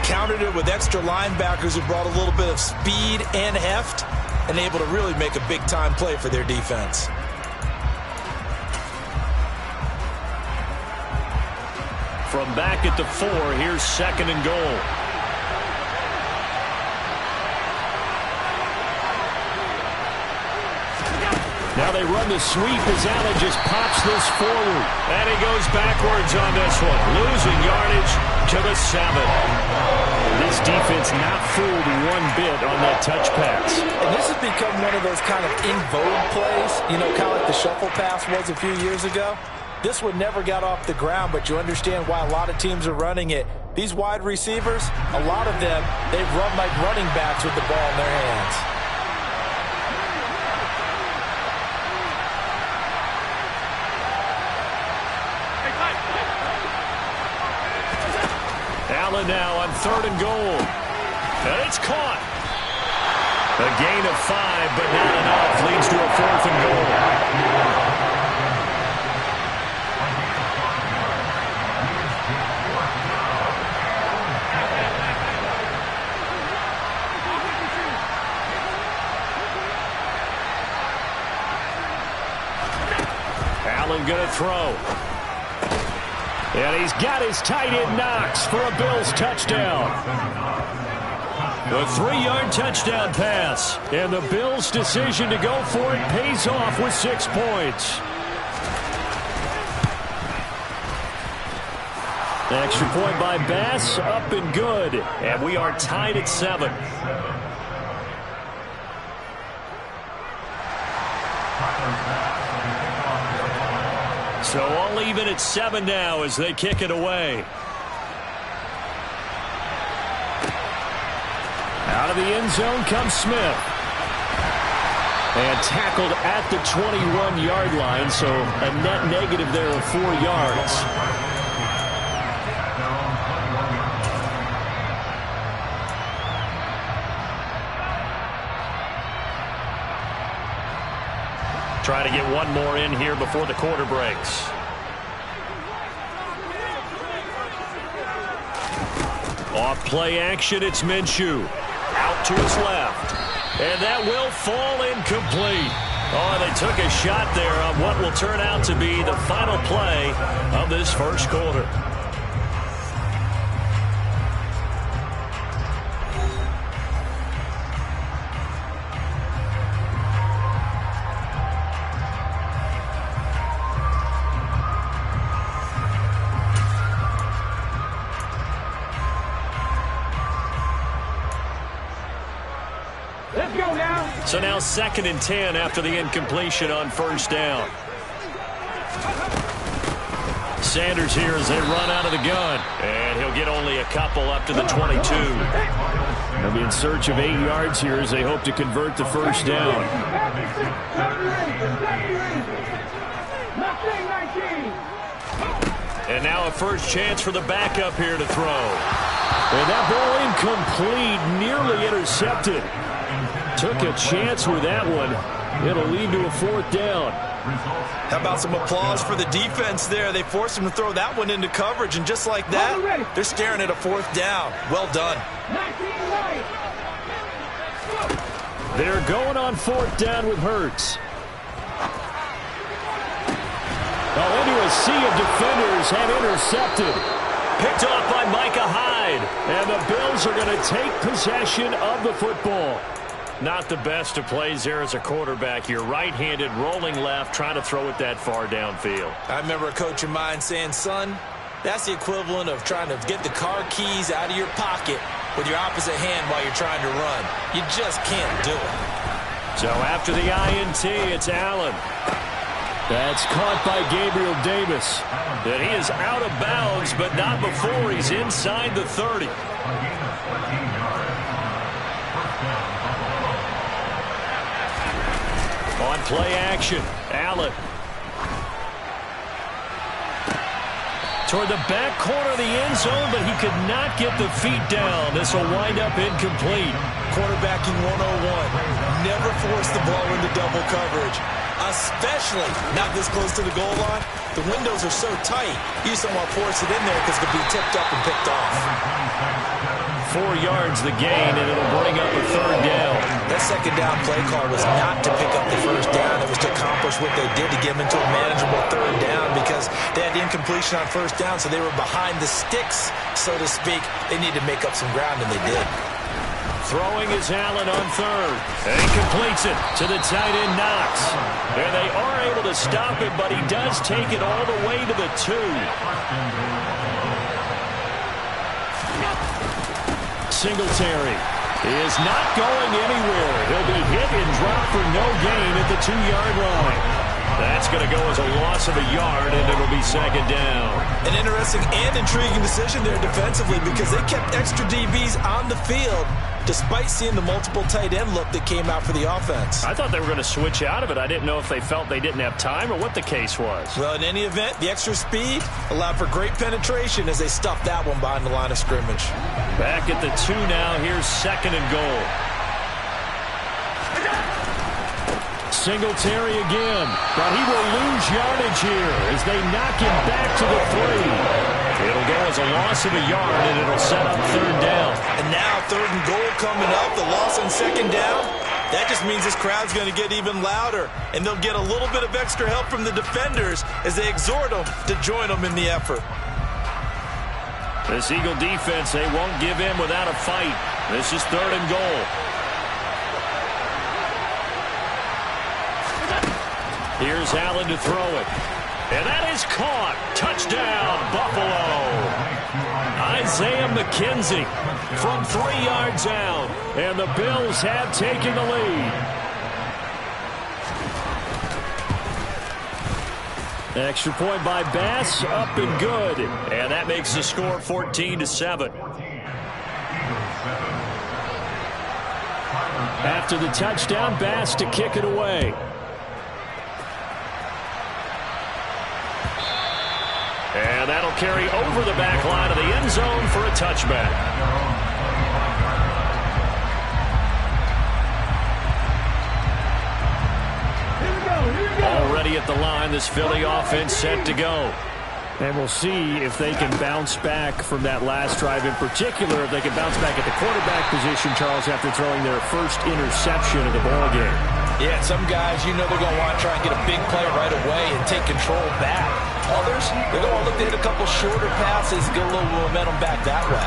countered it with extra linebackers who brought a little bit of speed and heft, and able to really make a big-time play for their defense. From back at the 4, here's 2nd and goal. Now they run the sweep as Allen just pops this forward. And he goes backwards on this one. Losing yardage to the 7. This defense not fooled one bit on that touch pass. And this has become one of those kind of in vogue plays, you know, kind of like the shuffle pass was a few years ago. This one never got off the ground, but you understand why a lot of teams are running it. These wide receivers, a lot of them, they run like running backs with the ball in their hands. Allen now on 3rd and goal. And it's caught. A gain of 5, but not enough. Leads to a 4th and goal. Allen going to throw. And he's got his tight end Knox for a Bills touchdown. A 3-yard touchdown pass. And the Bills' decision to go for it pays off with 6 points. Extra point by Bass, up and good. And we are tied at 7. So all even at 7 now as they kick it away. Out of the end zone comes Smith. And tackled at the 21-yard line, so a net negative there of 4 yards. Trying to get one more in here before the quarter breaks. Off play action, it's Minshew. Out to his left. And that will fall incomplete. Oh, they took a shot there on what will turn out to be the final play of this first quarter. Let's go now. So now 2nd and 10 after the incompletion on first down. Sanders here as they run out of the gun. And he'll get only a couple up to the 22. They'll be in search of 8 yards here as they hope to convert the first down. And now a first chance for the backup here to throw. And that ball incomplete, nearly intercepted. Took a chance with that one. It'll lead to a 4th down. How about some applause for the defense there? They forced him to throw that one into coverage, and just like that, they're staring at a 4th down. Well done. They're going on 4th down with Hurts. Into a sea of defenders and intercepted. Picked off by Micah Hyde. And the Bills are going to take possession of the football. Not the best of plays there as a quarterback. You're right-handed, rolling left, trying to throw it that far downfield. I remember a coach of mine saying, son, that's the equivalent of trying to get the car keys out of your pocket with your opposite hand while you're trying to run. You just can't do it. So after the INT, it's Allen. That's caught by Gabriel Davis. And he is out of bounds, but not before he's inside the 30. On play action, Allen. Toward the back corner of the end zone, but he could not get the feet down. This will wind up incomplete. Quarterbacking 101. Never force the ball into double coverage, especially not this close to the goal line. The windows are so tight, you just don't want to force it in there because it'll be tipped up and picked off. 4 yards the gain, and it'll bring up a 3rd down. That 2nd down play call was not to pick up the 1st down. It was to accomplish what they did to get them into a manageable 3rd down because they had incompletion on 1st down, so they were behind the sticks, so to speak. They needed to make up some ground, and they did. Throwing is Allen on 3rd. And he completes it to the tight end, Knox. And they are able to stop it, but he does take it all the way to the 2. Singletary is not going anywhere. He'll be hit and dropped for no gain at the 2-yard line. That's going to go as a loss of a yard, and it'll be 2nd down. An interesting and intriguing decision there defensively because they kept extra DBs on the field despite seeing the multiple tight end look that came out for the offense. I thought they were going to switch out of it. I didn't know if they felt they didn't have time or what the case was. Well, in any event, the extra speed allowed for great penetration as they stuffed that one behind the line of scrimmage. Back at the 2 now. Here's 2nd and goal. Singletary again, but he will lose yardage here as they knock him back to the 3. It'll go as a loss of a yard, and it'll set up 3rd down. And now 3rd and goal coming up, the loss on 2nd down. That just means this crowd's going to get even louder, and they'll get a little bit of extra help from the defenders as they exhort them to join them in the effort. This Eagle defense, they won't give in without a fight. This is 3rd and goal. Here's Allen to throw it. And that is caught. Touchdown, Buffalo. Isaiah McKenzie from 3 yards out. And the Bills have taken the lead. Extra point by Bass, up and good. And that makes the score 14-7. After the touchdown, Bass to kick it away. And that'll carry over the back line of the end zone for a touchback. Already at the line, this Philly offense set to go. And we'll see if they can bounce back from that last drive, in particular, if they can bounce back at the quarterback position, Charles, after throwing their first interception of the ballgame. Yeah, some guys, you know they're going to want to try and get a big play right away and take control back. Others, they're going to look to hit a couple shorter passes, get a little momentum back that way.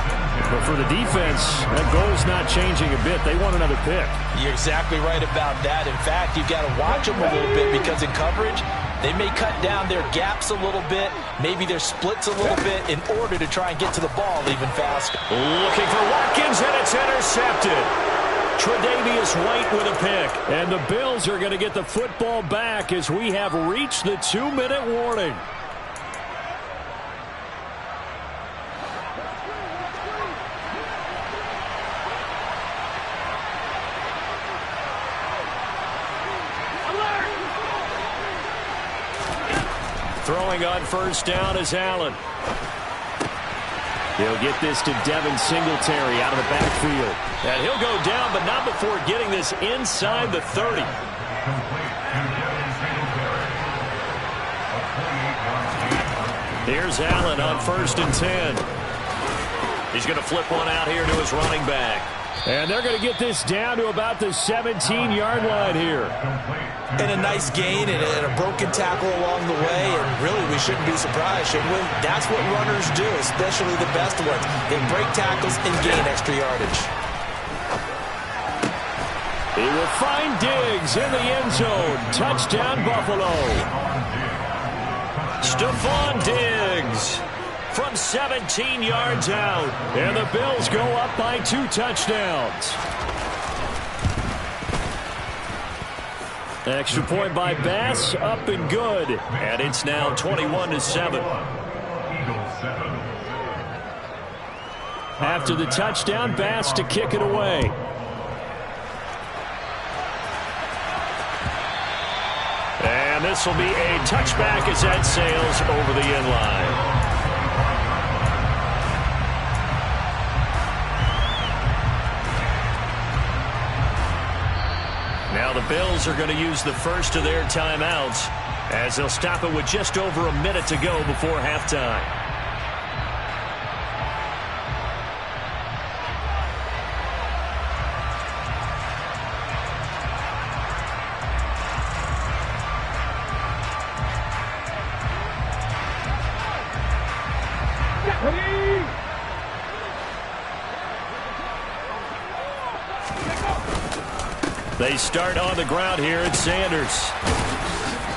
But for the defense, that goal's not changing a bit. They want another pick. You're exactly right about that. In fact, you've got to watch them a little bit because in coverage, they may cut down their gaps a little bit, maybe their splits a little bit in order to try and get to the ball even faster. Looking for Watkins, and it's intercepted. Tre'Davious Tre'Davious White with a pick. And the Bills are going to get the football back as we have reached the 2-minute warning. Throwing on first down is Allen. He'll get this to Devin Singletary out of the backfield. And he'll go down, but not before getting this inside the 30. Here's Allen on 1st and 10. He's going to flip one out here to his running back. And they're going to get this down to about the 17-yard line here. And a nice gain and a broken tackle along the way. And really, we shouldn't be surprised, should we? That's what runners do, especially the best ones. They break tackles and gain extra yardage. He will find Diggs in the end zone. Touchdown, Buffalo. Stephon Diggs from 17 yards out. And the Bills go up by 2 touchdowns. Extra point by Bass, up and good. And it's now 21-7. After the touchdown, Bass to kick it away. And this will be a touchback as that sails over the end line. Now the Bills are going to use the first of their timeouts as they'll stop it with just over a minute to go before halftime. They start on the ground here at Sanders.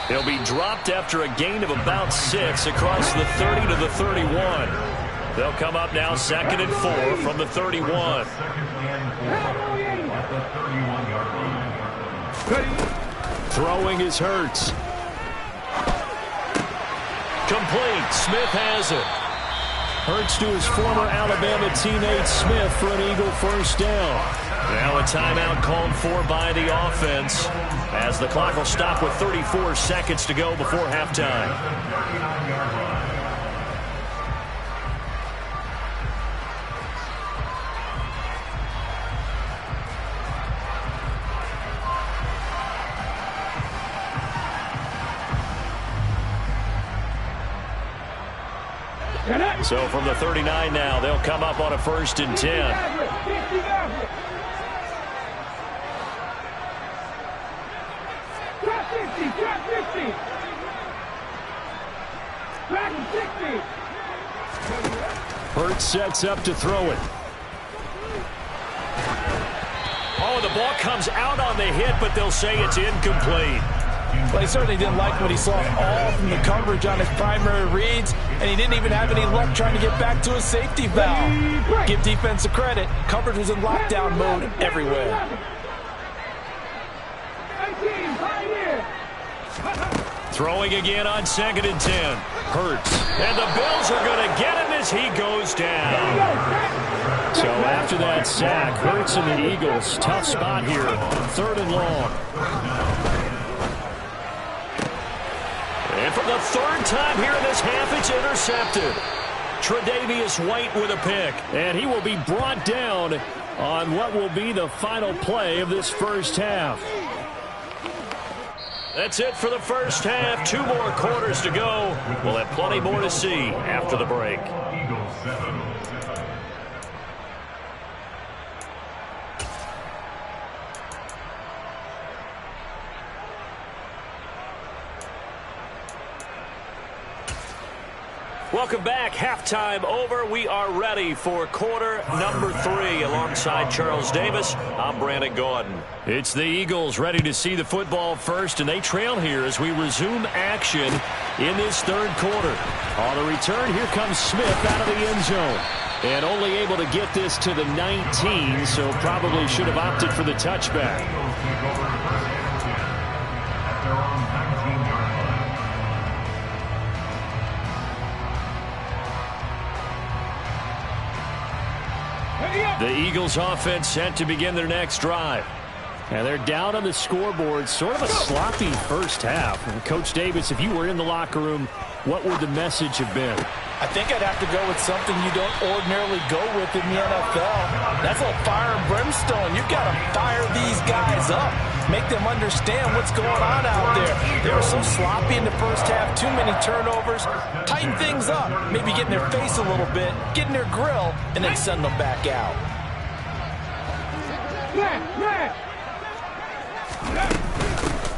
He'll be dropped after a gain of about 6 across the 30 to the 31. They'll come up now 2nd and 4 from the 31. Throwing is Hurts. Complete. Smith has it. Hurts to his former Alabama teammate Smith for an Eagle first down. Now a timeout called for by the offense as the clock will stop with 34 seconds to go before halftime. So from the 39 now, they'll come up on a 1st and 10. Hurts sets up to throw it. Oh, the ball comes out on the hit, but they'll say it's incomplete. Well, he certainly didn't like what he saw all from the coverage on his primary reads, and he didn't even have any luck trying to get back to his safety valve. Give defense a credit. Coverage was in lockdown mode everywhere. Throwing again on 2nd and 10. Hurts. And the Bills are going to get him as he goes down. So after that sack, Hurts and the Eagles, tough spot here. 3rd and long. And for the 3rd time here in this half, it's intercepted. Tre'Davious White with a pick. And he will be brought down on what will be the final play of this first half. That's it for the first half. 2 more quarters to go. We'll have plenty more to see after the break. Welcome back. Halftime over. We are ready for quarter number 3. Alongside Charles Davis, I'm Brandon Gordon. It's the Eagles ready to see the football first, and they trail here as we resume action in this 3rd quarter. On the return, here comes Smith out of the end zone. And only able to get this to the 19, so probably should have opted for the touchback. The Eagles offense set to begin their next drive. And they're down on the scoreboard. Sort of a sloppy first half. And Coach Davis, if you were in the locker room, what would the message have been? I think I'd have to go with something you don't ordinarily go with in the NFL. That's a fire and brimstone. You've got to fire these guys up. Make them understand what's going on out there. They were so sloppy in the first half. Too many turnovers. Tighten things up. Maybe get in their face a little bit. Get in their grill. And then send them back out.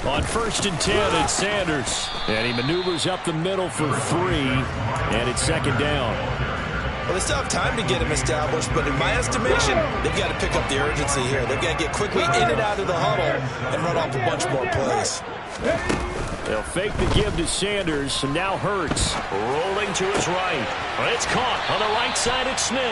On 1st and 10, it's Sanders. And he maneuvers up the middle for 3. And it's 2nd down. Well, they still have time to get him established, but in my estimation, they've got to pick up the urgency here. They've got to get quickly in and out of the huddle and run off a bunch more plays. They'll fake the give to Sanders, and now Hurts rolling to his right. It's caught on the right side at Smith.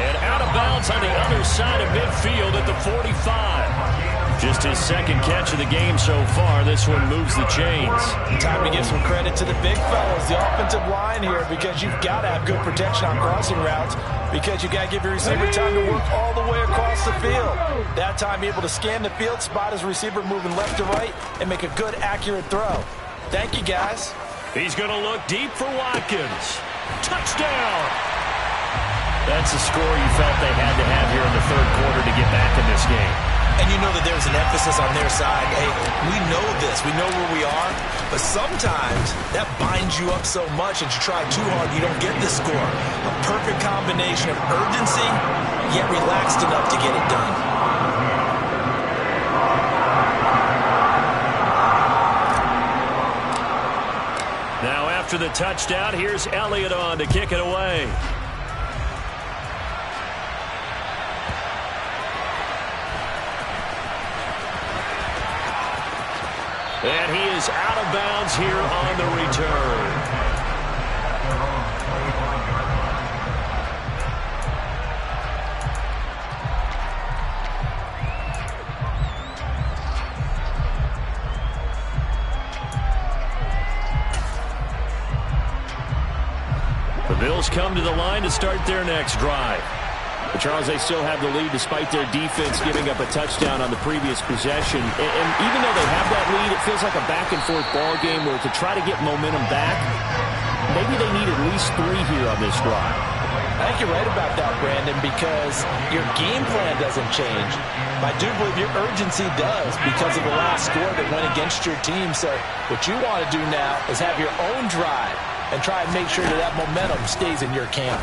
And out of bounds on the other side of midfield at the 45. Just his 2nd catch of the game so far. This one moves the chains. Time to give some credit to the big fellas, the offensive line here, because you've got to have good protection on crossing routes, because you've got to give your receiver time to work all the way across the field. That time, able to scan the field, spot his receiver moving left to right, and make a good, accurate throw. Thank you, guys. He's going to look deep for Watkins. Touchdown! That's a score you felt they had to have here in the 3rd quarter to get back in this game. And you know that there's an emphasis on their side. Hey, we know this. We know where we are. But sometimes that binds you up so much that you try too hard, you don't get the score. A perfect combination of urgency, yet relaxed enough to get it done. Now after the touchdown, here's Elliott on to kick it away. And he is out of bounds here on the return. The Bills come to the line to start their next drive. But Charles, they still have the lead despite their defense giving up a touchdown on the previous possession. And even though they have that lead, it feels like a back-and-forth ball game where to try to get momentum back, maybe they need at least 3 here on this drive. I think you're right about that, Brandon, because your game plan doesn't change. I do believe your urgency does because of the last score that went against your team. So what you want to do now is have your own drive and try and make sure that momentum stays in your camp.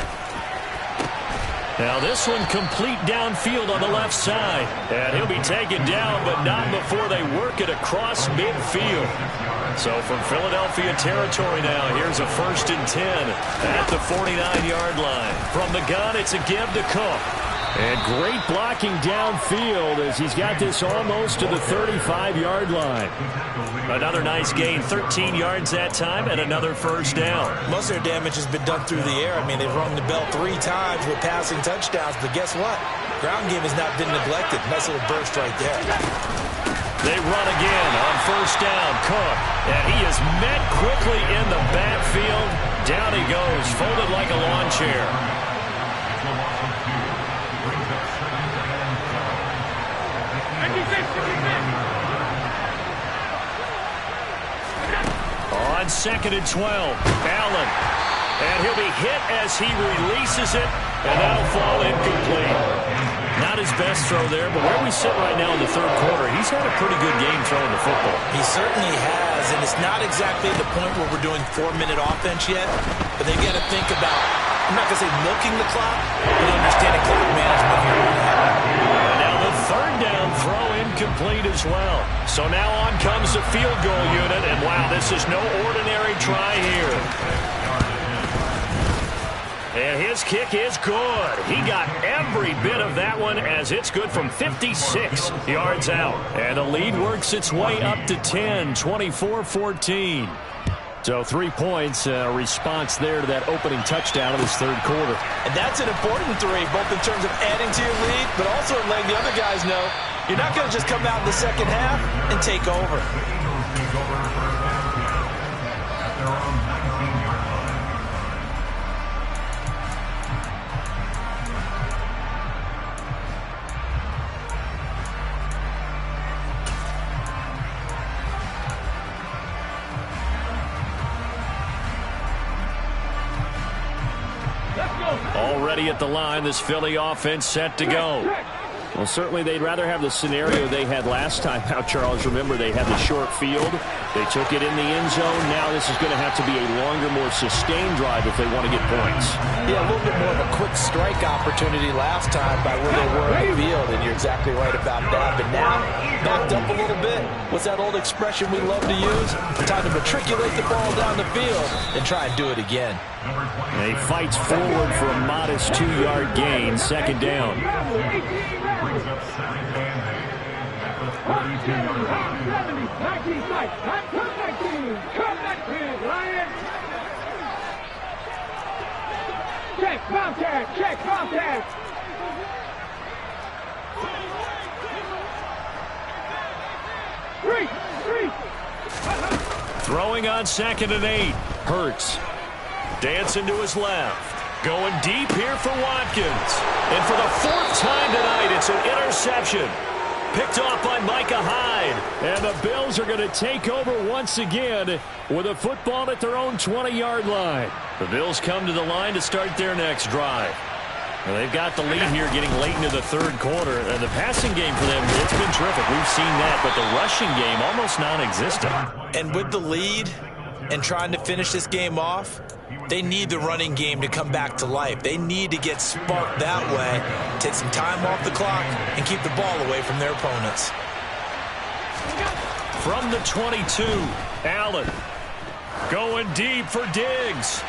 Now this one complete downfield on the left side. And he'll be taken down, but not before they work it across midfield. So from Philadelphia territory now, here's a 1st and 10 at the 49-yard line. From the gun, it's a give to Cook. And great blocking downfield as he's got this almost to the 35-yard line. Another nice gain, 13 yards that time, and another 1st down. Most of their damage has been done through the air. I mean, they've rung the bell 3 times with passing touchdowns, but guess what? Ground game has not been neglected. Nice little burst right there. They run again on 1st down, Cook, and he is met quickly in the backfield. Down he goes, folded like a lawn chair. On 2nd and 12, Allen. And he'll be hit as he releases it, and that'll fall incomplete. Not his best throw there, but where we sit right now in the 3rd quarter, he's had a pretty good game throwing the football. He certainly has, and it's not exactly the point where we're doing 4-minute offense yet, but they've got to think about, I'm not going to say milking the clock, but understanding clock management here. And now the 3rd down throw incomplete as well. So now on comes the field goal unit, and wow, this is no ordinary try here. And his kick is good. He got every bit of that one as it's good from 56 yards out. And the lead works its way up to 10, 24-14. So 3 points, response there to that opening touchdown of this third quarter. And that's an important 3, both in terms of adding to your lead, but also in letting the other guys know you're not going to just come out in the second half and take over. Already at the line, this Philly offense set to go. Well, certainly they'd rather have the scenario they had last time out, Charles. Remember, they had the short field. They took it in the end zone. Now this is going to have to be a longer, more sustained drive if they want to get points. Yeah, a little bit more of a quick strike opportunity last time by where they were in the field, and you're exactly right about that. But now, backed up a little bit. What's that old expression we love to use? Time to matriculate the ball down the field and try and do it again. He fights forward for a modest 2-yard gain, second down. Brings up second and 32 yards. 19 sight. Come 19. Come 19. Lions. Check contact. Check contact. Three. Throwing on 2nd and 8. Hurts. Dancing to his left. Going deep here for Watkins. And for the 4th time tonight, it's an interception. Picked off by Micah Hyde. And the Bills are going to take over once again with a football at their own 20-yard line. The Bills come to the line to start their next drive. Well, they've got the lead here getting late into the third quarter. And the passing game for them, it's been terrific. We've seen that, but the rushing game almost non-existent. And with the lead and trying to finish this game off, they need the running game to come back to life. They need to get sparked that way, take some time off the clock, and keep the ball away from their opponents. From the 22, Allen going deep for Diggs.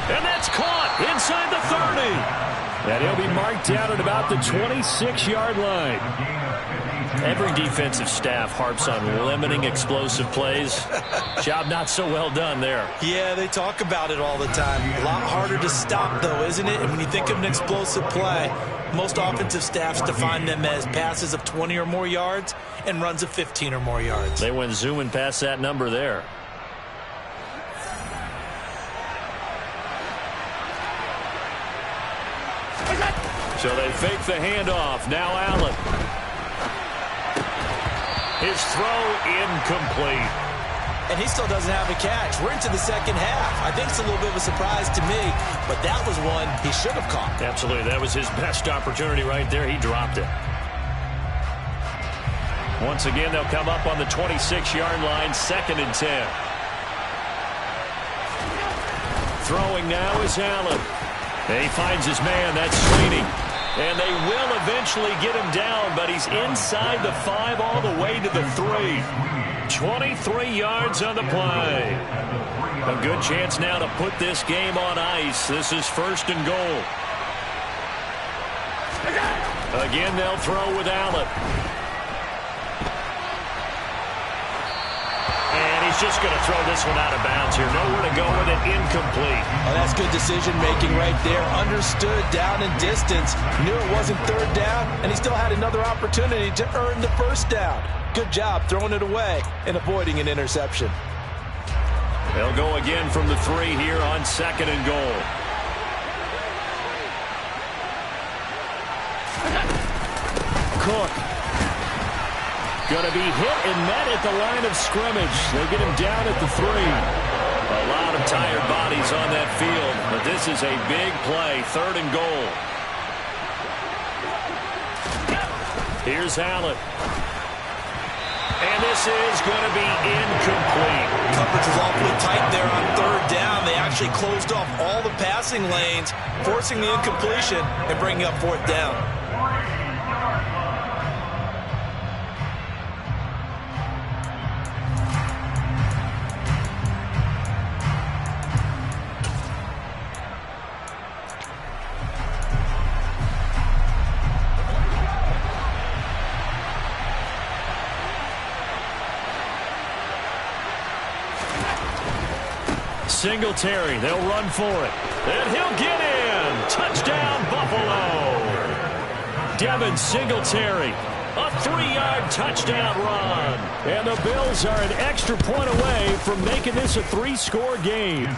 And that's caught inside the 30. And he'll be marked down at about the 26-yard line. Every defensive staff harps on limiting explosive plays. Job not so well done there. Yeah, they talk about it all the time. A lot harder to stop, though, isn't it? And when you think of an explosive play, most offensive staffs define them as passes of 20 or more yards and runs of 15 or more yards. They went zooming past that number there. So they fake the handoff. Now Allen. His throw incomplete. And he still doesn't have a catch. We're into the second half. I think it's a little bit of a surprise to me, but that was one he should have caught. Absolutely. That was his best opportunity right there. He dropped it. Once again, they'll come up on the 26-yard line, 2nd and 10. Throwing now is Allen. And he finds his man. That's Sweeney. And they will eventually get him down, but he's inside the 5 all the way to the 3. 23 yards on the play. A good chance now to put this game on ice. This is 1st and goal. Again, they'll throw with Allen. And he's just going to throw this one out of bounds here. Nowhere to go with it. Incomplete. Oh, that's good decision-making right there. Understood down and distance. Knew it wasn't 3rd down, and he still had another opportunity to earn the 1st down. Good job throwing it away and avoiding an interception. They'll go again from the 3 here on 2nd and goal. Cook. Going to be hit and met at the line of scrimmage. They get him down at the 3. A lot of tired bodies on that field, but this is a big play. 3rd and goal. Here's Allen. And this is going to be incomplete. Coverage was awfully tight there on 3rd down. They actually closed off all the passing lanes, forcing the incompletion and bringing up 4th down. Singletary. They'll run for it. And he'll get in. Touchdown, Buffalo. Devin Singletary. A 3-yard touchdown run. And the Bills are an extra point away from making this a 3-score game.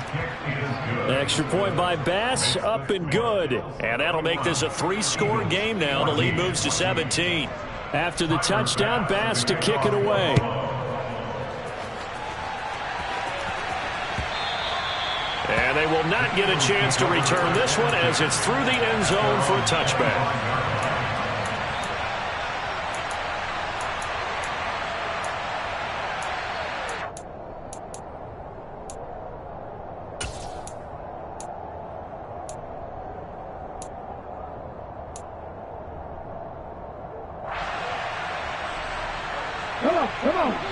Extra point by Bass, up and good. And that'll make this a 3-score game now. The lead moves to 17. After the touchdown, Bass to kick it away. And they will not get a chance to return this one as it's through the end zone for a touchback.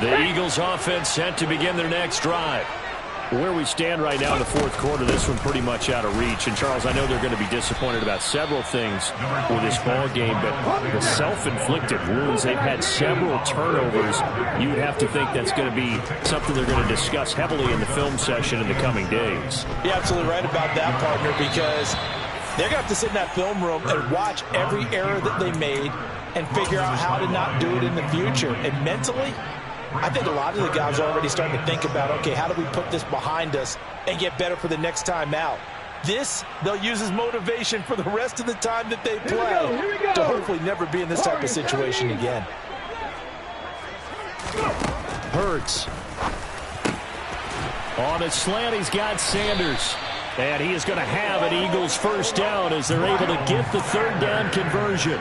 The Eagles offense set to begin their next drive. Where we stand right now in the fourth quarter, this one pretty much out of reach. And, Charles, I know they're going to be disappointed about several things with this ball game, but the self-inflicted wounds, they've had several turnovers. You would have to think that's going to be something they're going to discuss heavily in the film session in the coming days. You're absolutely right about that, partner, because they're going to have to sit in that film room and watch every error that they made and figure out how to not do it in the future. And mentally, I think a lot of the guys are already starting to think about, okay, how do we put this behind us and get better for the next time out? This, they'll use as motivation for the rest of the time that they play to hopefully never be in this type of situation again. Hurts. On a slant, he's got Sanders. And he is going to have an Eagles first down as they're able to get the third down conversion.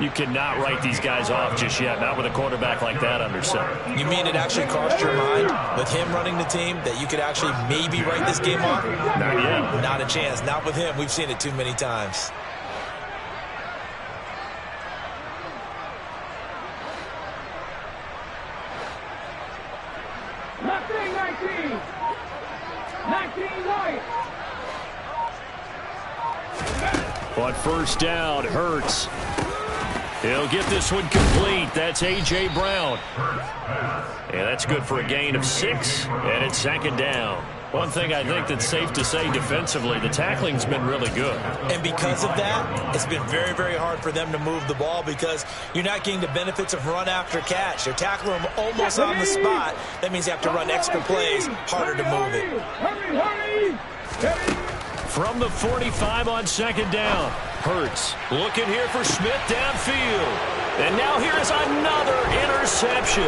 You cannot write these guys off just yet, not with a quarterback like that under center. You mean it actually crossed your mind with him running the team that you could actually maybe write this game off? Not yet. Not a chance. Not with him. We've seen it too many times. Nothing, 19 right. On first down, Hurts. He'll get this one complete. That's A.J. Brown. And that's good for a gain of 6, and it's second down. One thing I think that's safe to say defensively, the tackling's been really good. And because of that, it's been very, very hard for them to move the ball because you're not getting the benefits of run after catch. They're tackling them almost on the spot. That means you have to run extra plays, harder to move it. Hurry. From the 45 on second down. Hurts looking here for Smith downfield. And now here's another interception.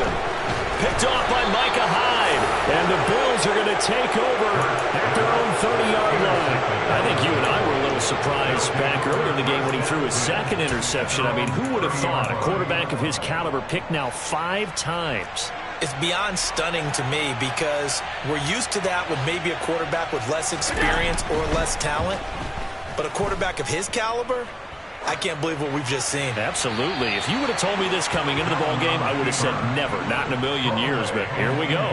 Picked off by Micah Hyde. And the Bills are going to take over at their own 30-yard line. I think you and I were a little surprised back earlier in the game when he threw his second interception. I mean, who would have thought a quarterback of his caliber picked now 5 times? It's beyond stunning to me because we're used to that with maybe a quarterback with less experience or less talent. But a quarterback of his caliber, I can't believe what we've just seen. Absolutely. If you would have told me this coming into the ballgame, I would have said never, not in a million years. But here we go.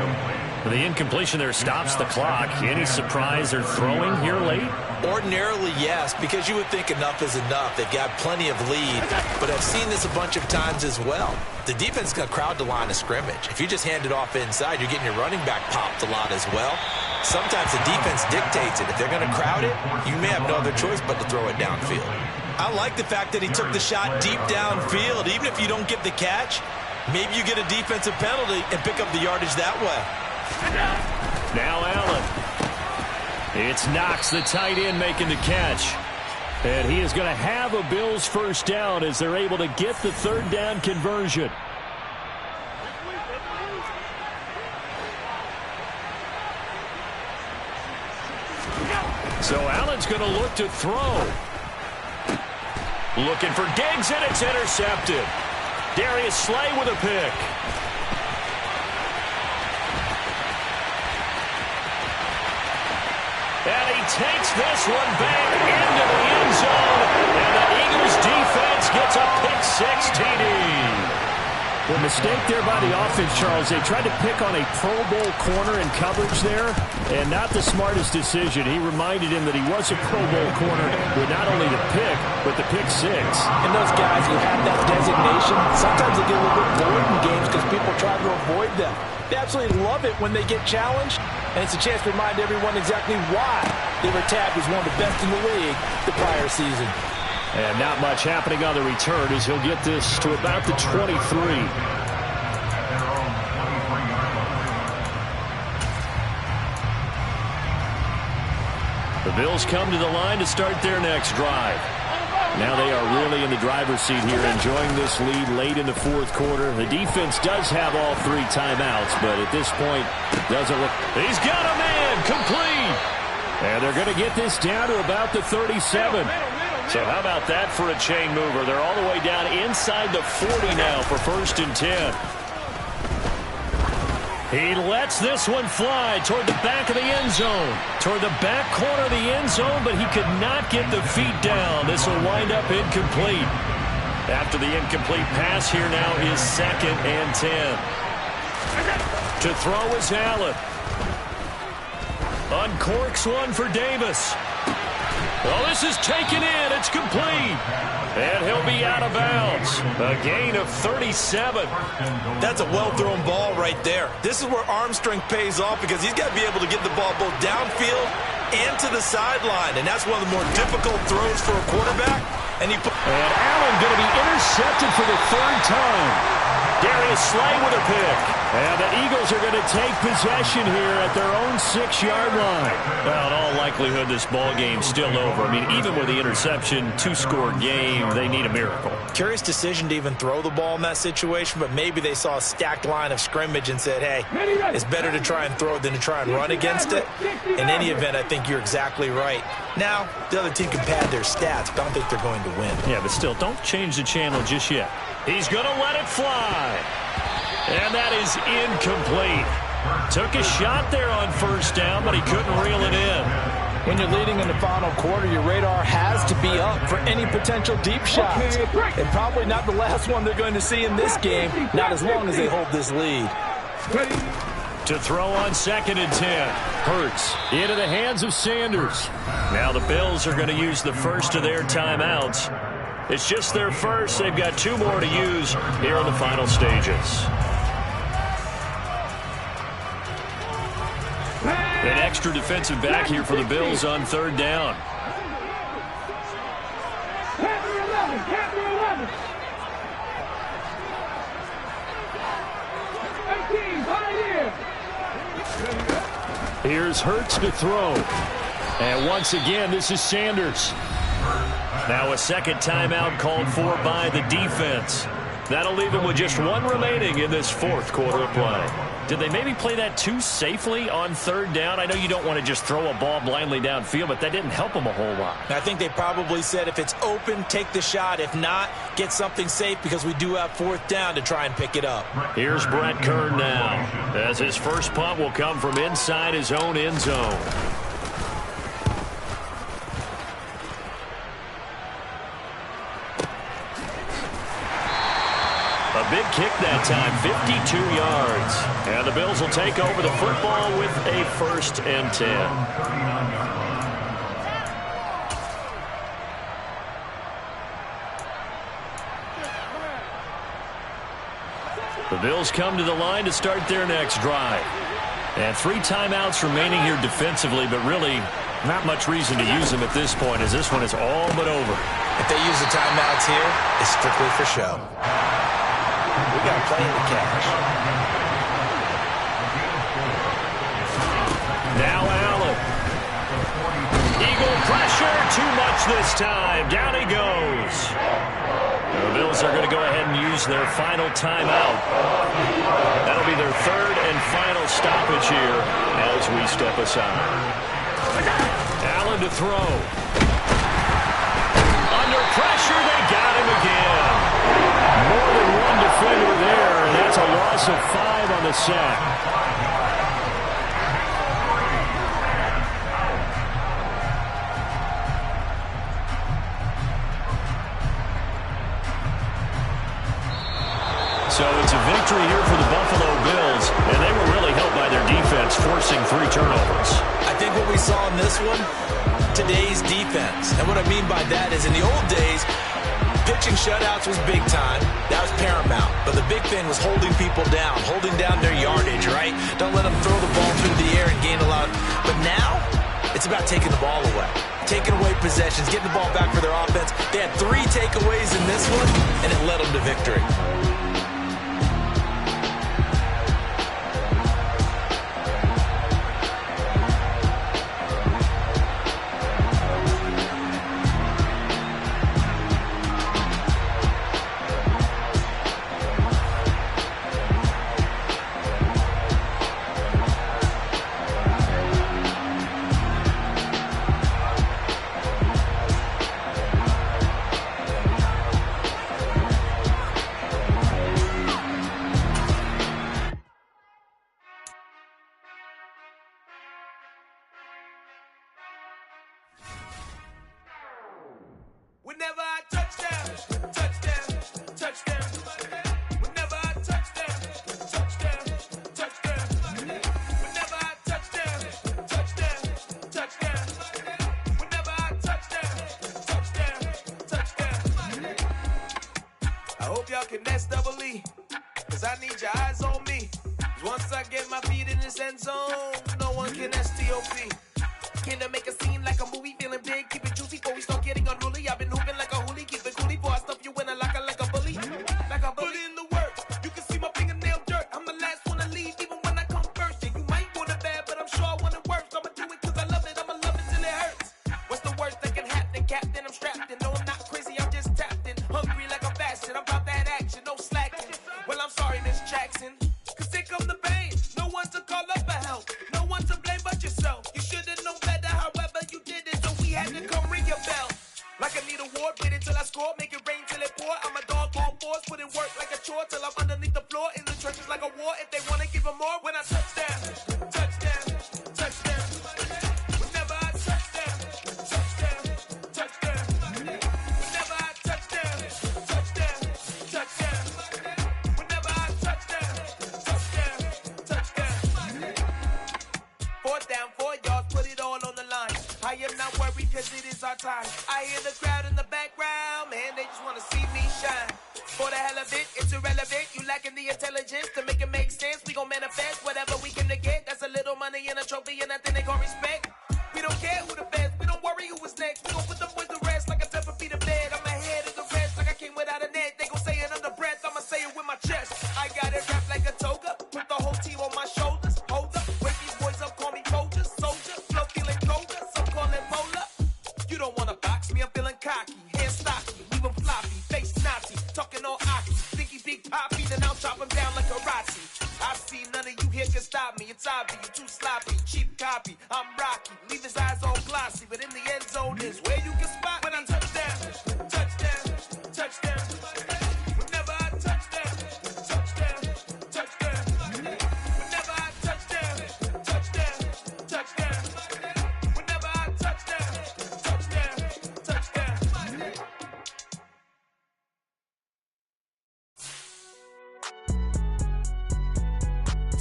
The incompletion there stops the clock. Any surprise they're throwing here late? Ordinarily, yes, because you would think enough is enough. They've got plenty of lead, but I've seen this a bunch of times as well. The defense is going to crowd the line of scrimmage. If you just hand it off inside, you're getting your running back popped a lot as well. Sometimes the defense dictates it. If they're going to crowd it, you may have no other choice but to throw it downfield. I like the fact that he took the shot deep downfield. Even if you don't get the catch, maybe you get a defensive penalty and pick up the yardage that way. Now Allen. It's Knox, the tight end, making the catch. And he is going to have a Bills first down as they're able to get the third down conversion. So Allen's going to look to throw. Looking for Diggs, and it's intercepted. Darius Slay with a pick. And he takes this one back into the end zone. And the Eagles defense gets a pick-6 TD. The mistake there by the offense, Charles. They tried to pick on a Pro Bowl corner in coverage there, and not the smartest decision. He reminded him that he was a Pro Bowl corner with not only the pick, but the pick six. And those guys who have that designation, sometimes they get a little bit bored in games because people try to avoid them. They absolutely love it when they get challenged, and it's a chance to remind everyone exactly why they were tabbed as one of the best in the league the prior season. And not much happening on the return as he'll get this to about the 23. The Bills come to the line to start their next drive. Now they are really in the driver's seat here, enjoying this lead late in the fourth quarter. The defense does have all 3 timeouts, but at this point, doesn't look. He's got a man complete. And they're going to get this down to about the 37. So how about that for a chain mover? They're all the way down inside the 40 now for 1st and 10. He lets this one fly toward the back of the end zone. Toward the back corner of the end zone, but he could not get the feet down. This will wind up incomplete. After the incomplete pass, here now is 2nd and 10. To throw is Allen. Uncorks one for Davis. Well, this is taken in. It's complete. And he'll be out of bounds. A gain of 37. That's a well-thrown ball right there. This is where arm strength pays off because he's got to be able to get the ball both downfield and to the sideline. And that's one of the more difficult throws for a quarterback. And Allen going to be intercepted for the 3rd time. Darius Slay with a pick. And the Eagles are going to take possession here at their own 6-yard line. Well, in all likelihood, this ball game's still over. I mean, even with the interception, 2-score game, they need a miracle. Curious decision to even throw the ball in that situation, but maybe they saw a stacked line of scrimmage and said, hey, it's better to try and throw it than to try and run against it. In any event, I think you're exactly right. Now, the other team can pad their stats, but I don't think they're going to win. Yeah, but still, don't change the channel just yet. He's going to let it fly. And that is incomplete. Took a shot there on 1st down, but he couldn't reel it in. When you're leading in the final quarter, your radar has to be up for any potential deep shots. And probably not the last one they're going to see in this game, not as long as they hold this lead. To throw on 2nd and 10. Hurts into the hands of Sanders. Now the Bills are going to use the first of their timeouts. It's just their first. They've got 2 more to use here in the final stages. An extra defensive back here for the Bills on 3rd down. Here's Hurts to throw. And once again, this is Sanders. Now a 2nd timeout called for by the defense. That'll leave him with just 1 remaining in this 4th quarter of play. Did they maybe play that too safely on 3rd down? I know you don't want to just throw a ball blindly downfield, but that didn't help them a whole lot. I think they probably said if it's open, take the shot. If not, get something safe because we do have 4th down to try and pick it up. Here's Brett Kern now, as his first punt will come from inside his own end zone. A big kick that time, 52 yards. And the Bills will take over the football with a 1st and 10. The Bills come to the line to start their next drive. And 3 timeouts remaining here defensively, but really not much reason to use them at this point, as this one is all but over. If they use the timeouts here, it's strictly for show. We got plenty of cash. Now Allen. Eagle pressure, too much this time. Down he goes. The Bills are going to go ahead and use their final timeout. That'll be their 3rd and final stoppage here as we step aside. Allen to throw. Under pressure, they got him again. More than 1 defender there, and that's a loss of 5 on the sack. So it's a victory here for the Buffalo Bills, and they were really helped by their defense, forcing 3 turnovers. I think what we saw in this one, today's defense. And what I mean by that is in the old days, pitching shutouts was big time. That was paramount. But the big thing was holding people down, holding down their yardage, right? Don't let them throw the ball through the air and gain a lot. But now, it's about taking the ball away. Taking away possessions, getting the ball back for their offense. They had 3 takeaways in this one, and it led them to victory. Whenever I touchdown, touchdown, touchdown. Whenever I touchdown, touchdown, touchdown. Whenever I touchdown, touchdown, touchdown. Whenever I touchdown, touchdown. I hope y'all can nest double E, cause I need your eyes on me. Once I get my feet in this end zone, no one can STOP. Can I make a scene like a movie, feeling big, keep it juicy before we start getting unruly. I've been hooping like a hoolie, keep it coolie before I stuff you in a locker like a bully. Like a bully. Put in the work, you can see my fingernail dirt. I'm the last one to leave, even when I come first. Yeah, you might want it bad, but I'm sure I want it worse. I'ma do it cause I love it, I'ma love it till it hurts. What's the worst that can happen, Captain? I'm strapped in, no I'm not crazy, I'm just tapped in. Hungry like a fashion, I'm about that action, no slacking. Well, I'm sorry, Miss Jackson, cause here come the pain. No one to call up for help, no one to blame but yourself. You should've known better, however you did it, so we had to come ring your bell. Like I need a award, wait until I score, make it rain till it pour. I'm a dog on force, put in work like a chore till I'm underneath the floor. In the trenches like a war, if they wanna give them more. When I touchdown, touchdown, touchdown. Whenever I touchdown, touchdown, touchdown. Whenever I touchdown, touchdown, touchdown. Whenever I touchdown, touchdown, touchdown. 4th down, 4 yards, put it all on the line. I am not worried cause it is our time. I hear the crowd in the background, man, they just wanna see me shine. For the hell of it, it's irrelevant. You lacking the intelligence to make it make sense. We gon' manifest whatever we can to get. That's a little money and a trophy and nothing they gon' respect. We don't care who the best, we don't worry who was next. We gon' put them boys to rest like a 10 feet of bed. I'm ahead of the rest like I came without a net. They gon' say it under breath, I'ma say it with my chest. I got it wrapped like a toga, put the whole team on my shoulders. Hold up, wake these boys up, call me soldier, soldier. Flow feeling colder, some call it polar. You don't wanna box me, I'm feeling cocky. Hands stocky, leave them floppy, face Nazi. Talking all aki, thinky big poppy, then I'll chop him down like karate. I see none of you here can stop me. It's obvious, you too sloppy, cheap copy. I'm rocky, leave his eyes all glossy. But in the end zone is where you can spot when I touchdown, touchdown, touchdown. Whenever I touchdown, touchdown, touchdown. Whenever I touchdown, touchdown, touchdown. Whenever I touchdown, touchdown, touchdown.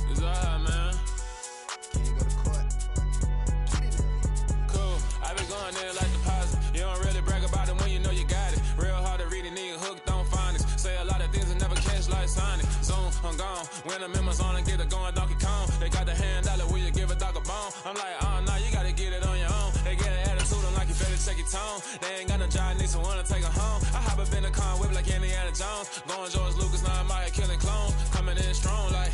It's alright, man. Cool. I been going there like deposit. You don't really brag about it when you know you got it. Real hard to read a nigga hooked on phonics. Say a lot of things and never catch like Sonic. Zoom, I'm gone. When I'm in my zone and get it going Donkey Kong. They got the hand dollar, will you give a dog a bone? I'm like, oh no, you gotta get it on your own. They get an attitude, I'm like, you better check your tone. They ain't got no job, need someone to take her home. I hop up in the car, whip like Indiana Jones. Going George Lucas, now I'm out here killing clones. Coming in strong like,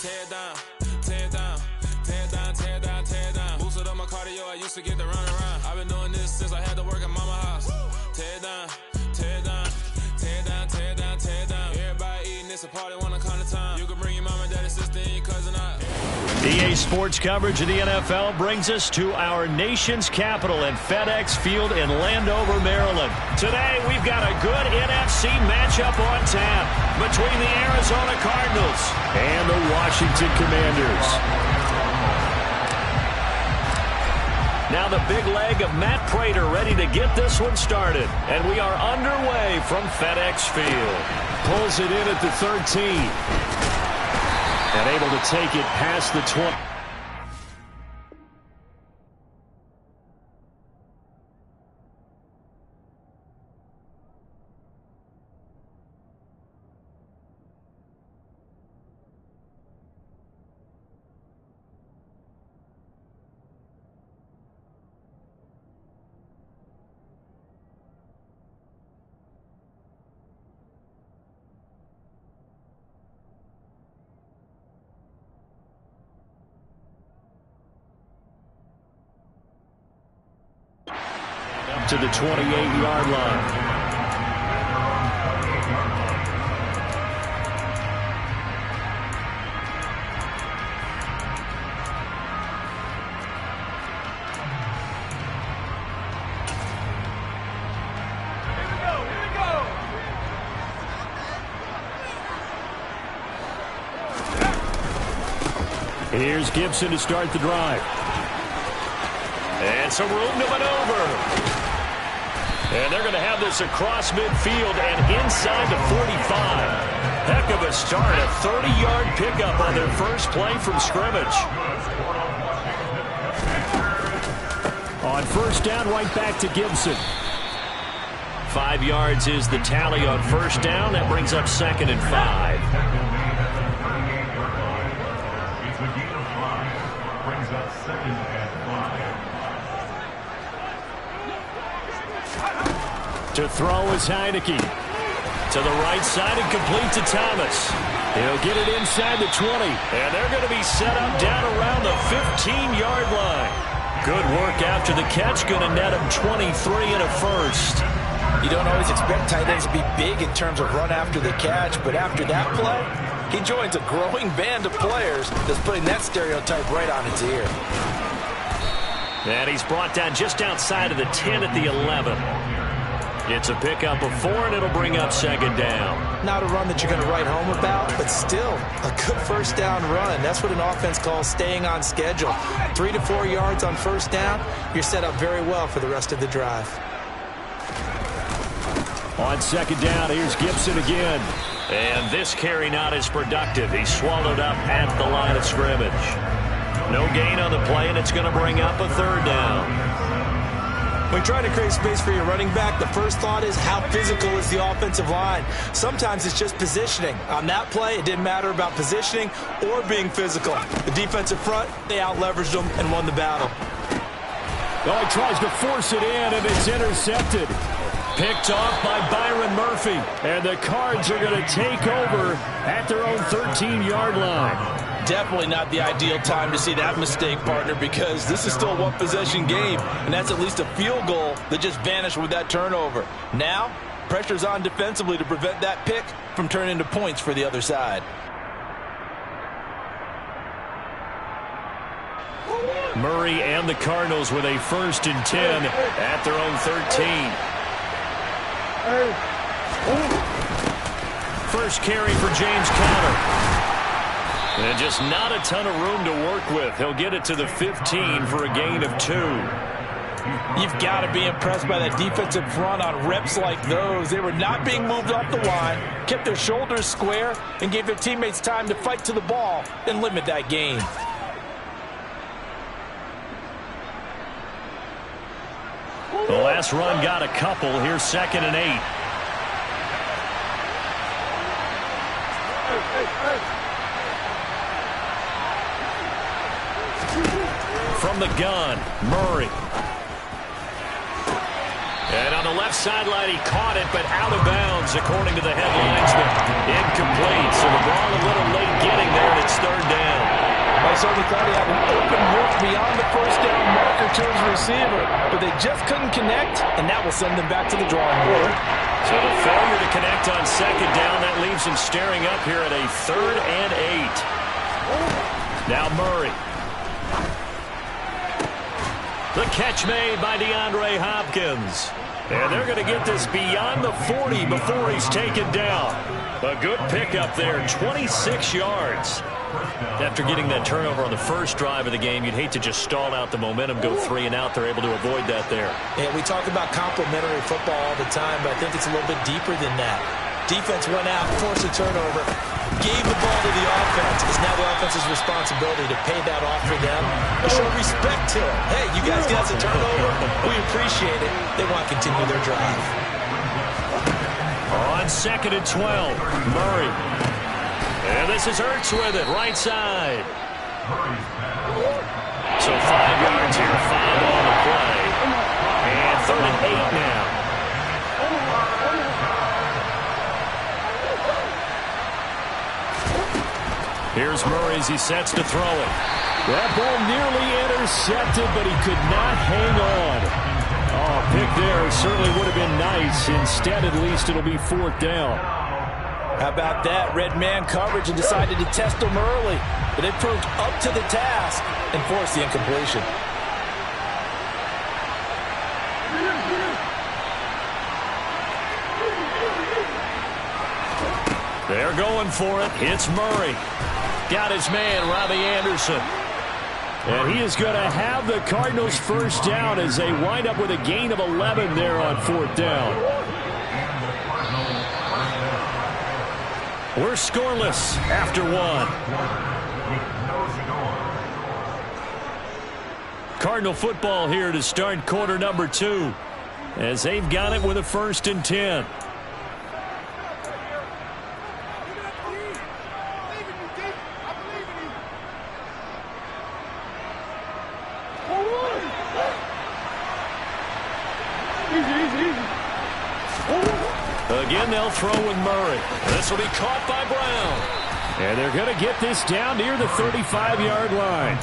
tear down, tear down, tear down, tear down, tear down. Boosted up my cardio, I used to get to run around. I've been doing this since I had to work at mama house. Tear down, tear down, tear down, tear down, tear down. Everybody eating, it's a party, one kind of time. You can bring your mama, daddy, sister, and your cousin out. EA Sports coverage of the NFL brings us to our nation's capital at FedEx Field in Landover, Maryland. Today, we've got a good NFC matchup on tap between the Arizona Cardinals and the Washington Commanders. Now the big leg of Matt Prater ready to get this one started. And we are underway from FedEx Field. pulls it in at the 13. And able to take it past the 20. To the 28-yard line. Here's Gibson to start the drive. And some room to maneuver. And they're going to have this across midfield and inside the 45. Heck of a start. A 30-yard pickup on their first play from scrimmage. On first down, right back to Gibson. 5 yards is the tally on first down. That brings up 2nd and 5. It's a gain of 5. Brings up 2nd and 5. To throw is Heineke. To the right side and complete to Thomas. He'll get it inside the 20. And they're going to be set up down around the 15-yard line. Good work after the catch. Going to net him 23 and a first. You don't always expect tight ends to be big in terms of run after the catch, but after that play, he joins a growing band of players that's putting that stereotype right on its ear. And he's brought down just outside of the 10 at the 11. It's a pickup of 4, and it'll bring up 2nd down. Not a run that you're going to write home about, but still a good first down run. That's what an offense calls staying on schedule. 3 to 4 yards on first down, you're set up very well for the rest of the drive. On 2nd down, here's Gibson again. And this carry not as productive. He's swallowed up at the line of scrimmage. No gain on the play, and it's going to bring up a 3rd down. When trying to create space for your running back, the first thought is how physical is the offensive line. Sometimes it's just positioning. On that play, it didn't matter about positioning or being physical. The defensive front, they out-leveraged them and won the battle. Oh, he tries to force it in, and it's intercepted. Picked off by Byron Murphy. And the Cards are going to take over at their own 13-yard line. Definitely not the ideal time to see that mistake, partner, because this is still a one-possession game, and that's at least a field goal that just vanished with that turnover. Now, pressure's on defensively to prevent that pick from turning into points for the other side. Murray and the Cardinals with a 1st and 10 at their own 13. First carry for James Conner. And just not a ton of room to work with. He'll get it to the 15 for a gain of 2. You've got to be impressed by that defensive front on reps like those. They were not being moved off the line, kept their shoulders square, and gave their teammates time to fight to the ball and limit that gain. The last run got a couple. Here's 2nd and 8. From the gun, Murray. And on the left sideline, he caught it, but out of bounds, according to the headlinesman. Incomplete, so the ball a little late getting there, and it's 3rd down. I certainly thought he had an open look beyond the first down marker to his receiver, but they just couldn't connect, and that will send them back to the drawing board. So the failure to connect on 2nd down, that leaves him staring up here at a 3rd and 8. Now Murray. The catch made by DeAndre Hopkins. And they're going to get this beyond the 40 before he's taken down. A good pickup there, 26 yards. After getting that turnover on the first drive of the game, you'd hate to just stall out the momentum, go 3 and out. They're able to avoid that there. Yeah, we talk about complimentary football all the time, but I think it's a little bit deeper than that. Defense went out, forced a turnover, gave the ball to the offense. It's now the offense's responsibility to pay that off for them and show respect to it. Hey, you guys got the turnover. We appreciate it. They want to continue their drive. On 2nd and 12, Murray. And this is Ertz with it, right side. So 5 yards here, 5 on the play. And 3rd and 8 now. Here's Murray as he sets to throw it. That ball nearly intercepted, but he could not hang on. Oh, pick there certainly would have been nice. Instead, at least it'll be 4th down. How about that? Red man coverage and decided to test him early. But they proved up to the task and forced the incompletion. They're going for it. It's Murray. Got his man, Robbie Anderson. And he is going to have the Cardinals first down as they wind up with a gain of 11 there on 4th down. We're scoreless after 1. Cardinal football here to start quarter number 2 as they've got it with a 1st and 10. Again, they'll throw with Murray. This will be caught by Brown. And they're going to get this down near the 35-yard line.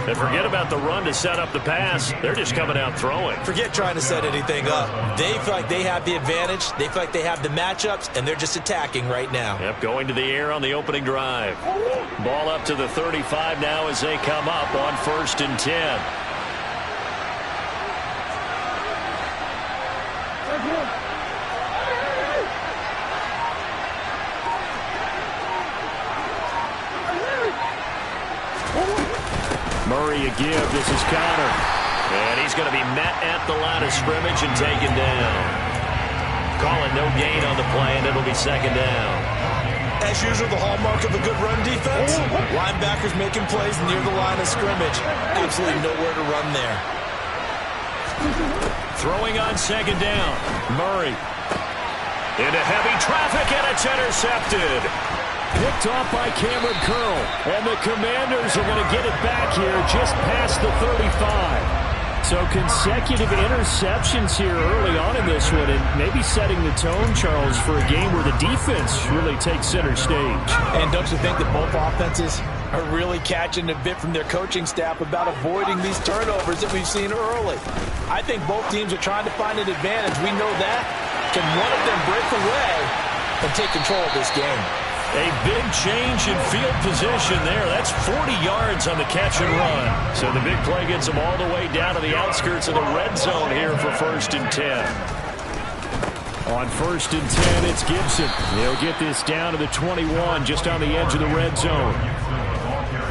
And forget about the run to set up the pass. They're just coming out throwing. Forget trying to set anything up. They feel like they have the advantage. They feel like they have the matchups, and they're just attacking right now. Yep, going to the air on the opening drive. Ball up to the 35 now as they come up on 1st and 10. Murray a give. This is Connor. And he's going to be met at the line of scrimmage and taken down. Calling no gain on the play, and it'll be 2nd down. As usual, the hallmark of a good run defense. Linebackers making plays near the line of scrimmage. Absolutely nowhere to run there. Throwing on 2nd down. Murray. Into heavy traffic, and it's intercepted. Picked off by Cameron Curl. And the Commanders are going to get it back here just past the 35. So consecutive interceptions here early on in this one, and maybe setting the tone, Charles, for a game where the defense really takes center stage. And don't you think that both offenses are really catching a bit from their coaching staff about avoiding these turnovers that we've seen early? I think both teams are trying to find an advantage. We know that. Can one of them break away and take control of this game? A big change in field position there. That's 40 yards on the catch and run. So the big play gets them all the way down to the outskirts of the red zone here for 1st and 10. On 1st and 10, it's Gibson. He'll get this down to the 21, just on the edge of the red zone.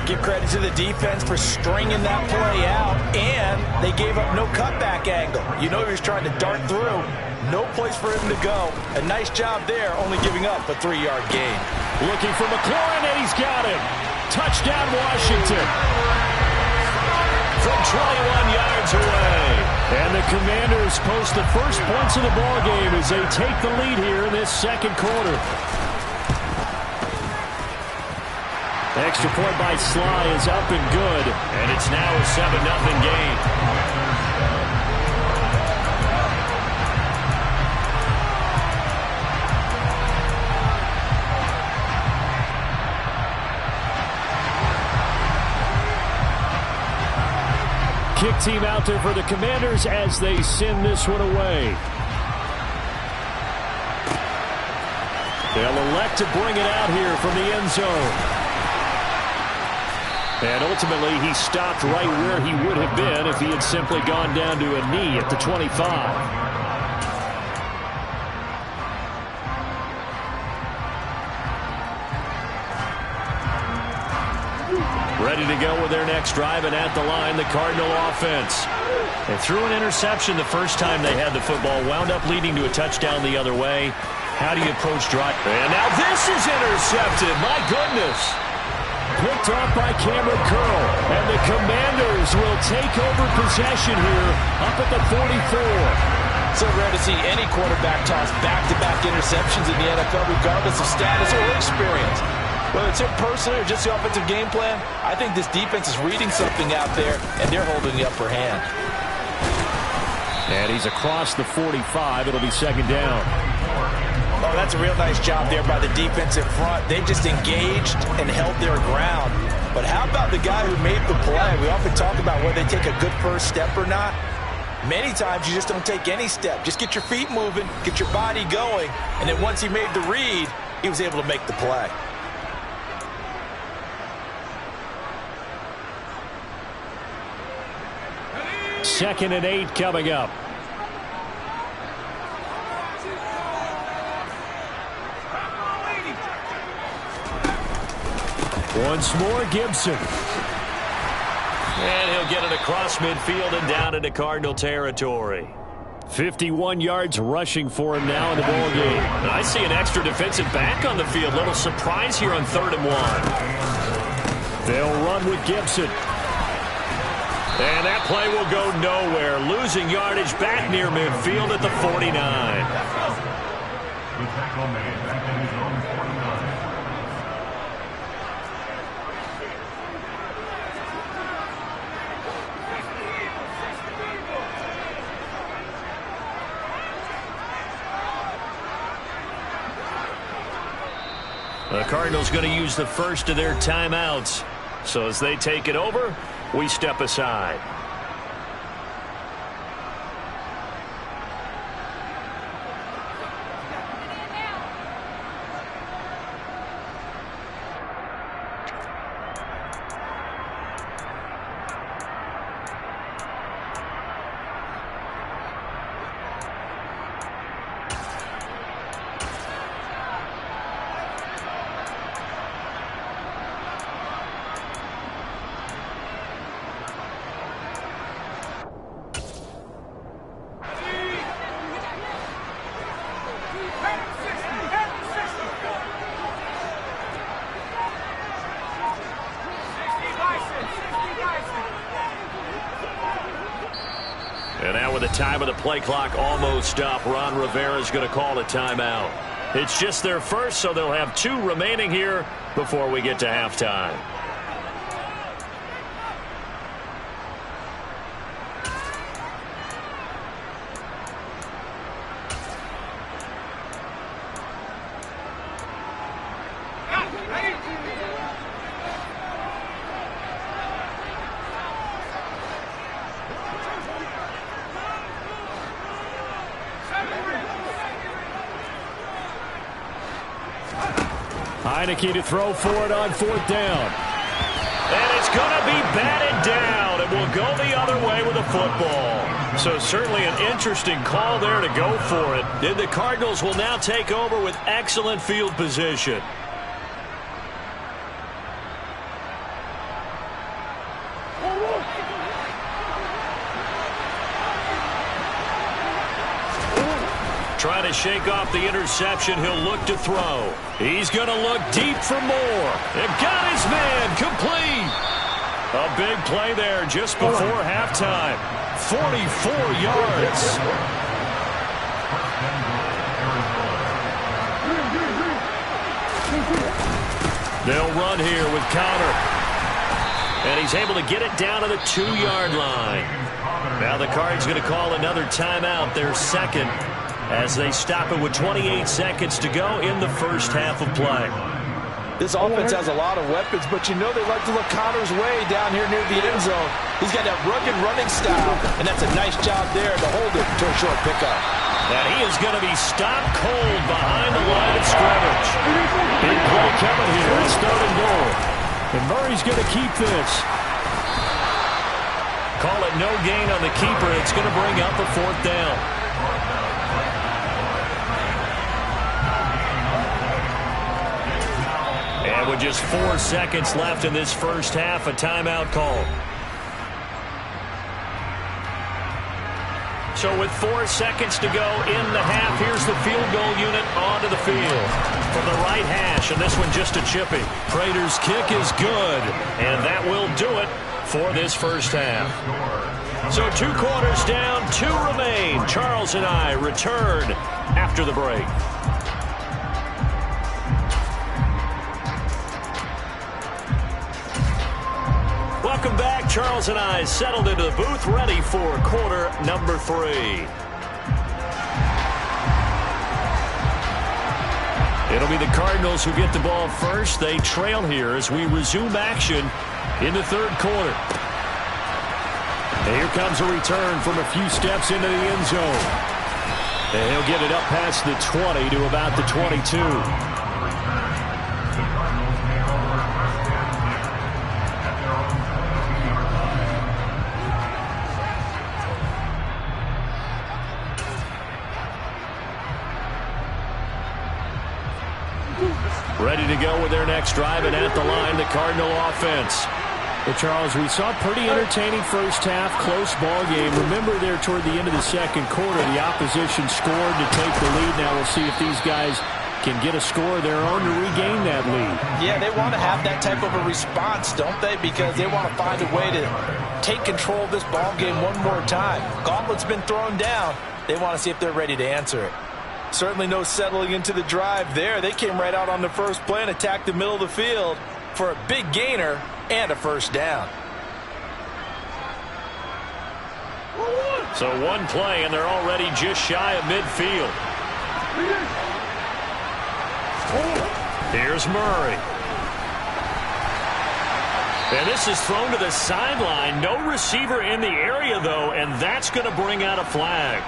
Give credit to the defense for stringing that play out, and they gave up no cutback angle. You know he was trying to dart through. No place for him to go. A nice job there, only giving up a 3-yard gain. Looking for McLaurin, and he's got him. Touchdown, Washington. From 21 yards away. And the Commanders post the first points of the ballgame as they take the lead here in this 2nd quarter. Extra point by Sly is up and good. And it's now a 7-0 game. Kick team out there for the Commanders as they send this one away. They'll elect to bring it out here from the end zone. And ultimately, he stopped right where he would have been if he had simply gone down to a knee at the 25. Ready to go with their next drive, and at the line, the Cardinal offense. They threw an interception the first time they had the football, wound up leading to a touchdown the other way. How do you approach drive? And now this is intercepted. My goodness. Picked off by Cameron Curl. And the Commanders will take over possession here up at the 44. So rare to see any quarterback toss back-to-back interceptions in the NFL, regardless of status or experience. Whether it's him personally or just the offensive game plan, I think this defense is reading something out there, and they're holding the upper hand. And he's across the 45. It'll be second down. Oh, that's a real nice job there by the defense in front. They just engaged and held their ground. But how about the guy who made the play? We often talk about whether they take a good first step or not. Many times you just don't take any step. Just get your feet moving, get your body going, and then once he made the read, he was able to make the play. Second and 8 coming up. Once more, Gibson. And he'll get it across midfield and down into Cardinal territory. 51 yards rushing for him now in the ball game. And I see an extra defensive back on the field. Little surprise here on 3rd and 1. They'll run with Gibson. And that play will go nowhere. Losing yardage back near midfield at the 49. The tackle made back in his own 49. The Cardinals going to use the first of their timeouts. So as they take it over, we step aside. And now with the time of the play clock almost up, Ron Rivera's going to call a timeout. It's just their first, so they'll have 2 remaining here before we get to halftime. Heineke to throw for it on 4th down. And it's going to be batted down. It will go the other way with the football. So certainly an interesting call there to go for it. And the Cardinals will now take over with excellent field position. Trying to shake off the interception. He'll look to throw. He's going to look deep for more. And got his man complete. A big play there just before halftime. 44 yards. They'll run here with Connor. And he's able to get it down to the 2-yard line. Now the Cards going to call another timeout, their second, as they stop it with 28 seconds to go in the first half of play. This offense has a lot of weapons, but you know they like to look Connor's way down here near the end zone. He's got that rugged running style, and that's a nice job there to hold it to a short pickup. And he is going to be stopped cold behind the line of scrimmage. Big play coming here. It's 3rd and goal. And Murray's going to keep this. Call it no gain on the keeper. It's going to bring up a 4th down. And with just 4 seconds left in this first half, a timeout call. So with 4 seconds to go in the half, here's the field goal unit onto the field from the right hash, and this one just a chippy. Prater's kick is good, and that will do it for this first half. So 2 quarters down, 2 remain. Charles and I return after the break. Welcome back. Charles and I settled into the booth, ready for quarter number 3. It'll be the Cardinals who get the ball first. They trail here as we resume action in the third quarter. And here comes a return from a few steps into the end zone. And he'll get it up past the 20 to about the 22. Ready to go with their next drive, and at the line, the Cardinal offense. Well, Charles, we saw a pretty entertaining first half, close ball game. Remember there toward the end of the second quarter, the opposition scored to take the lead. Now we'll see if these guys can get a score of their own to regain that lead. Yeah, they want to have that type of a response, don't they? Because they want to find a way to take control of this ball game one more time. Gauntlet's been thrown down. They want to see if they're ready to answer it. Certainly no settling into the drive there. They came right out on the first play and attacked the middle of the field for a big gainer and a first down. So 1 play, and they're already just shy of midfield. Here's Murray. And this is thrown to the sideline. No receiver in the area, though, and that's going to bring out a flag.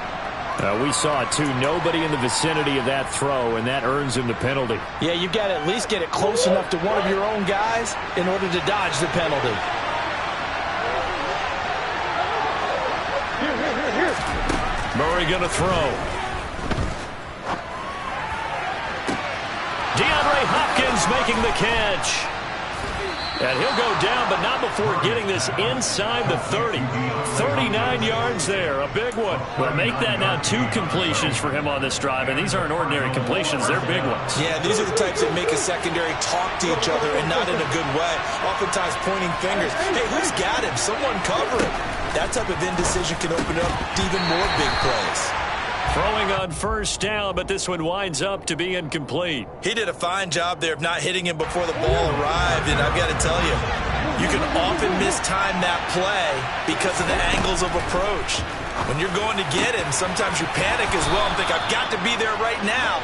We saw it, too. Nobody in the vicinity of that throw, and that earns him the penalty. Yeah, you've got to at least get it close enough to one of your own guys in order to dodge the penalty. Murray going to throw. DeAndre Hopkins making the catch. And he'll go down, but not before getting this inside the 30. 39 yards there, a big one. Well, make that now 2 completions for him on this drive, and these aren't ordinary completions. They're big ones. Yeah, these are the types that make a secondary talk to each other, and not in a good way. Oftentimes pointing fingers. Hey, who's got him? Someone cover him. That type of indecision can open up even more big plays. Throwing on first down, but this one winds up to be incomplete. He did a fine job there of not hitting him before the ball arrived, and I've got to tell you, you can often mistime that play because of the angles of approach. When you're going to get him, sometimes you panic as well and think, I've got to be there right now.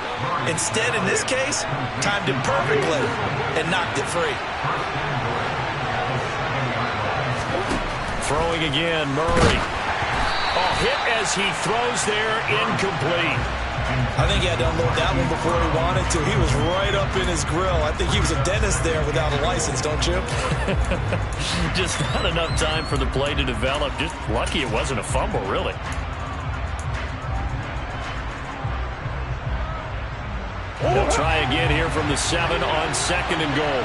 Instead, in this case, timed it perfectly and knocked it free. Throwing again, Murray. Oh, hit as he throws there, incomplete. I think he had to unload that one before he wanted to. He was right up in his grill. I think he was a dentist there without a license, don't you? Just not enough time for the play to develop. Just lucky it wasn't a fumble, really. They'll try again here from the 7 on 2nd and goal.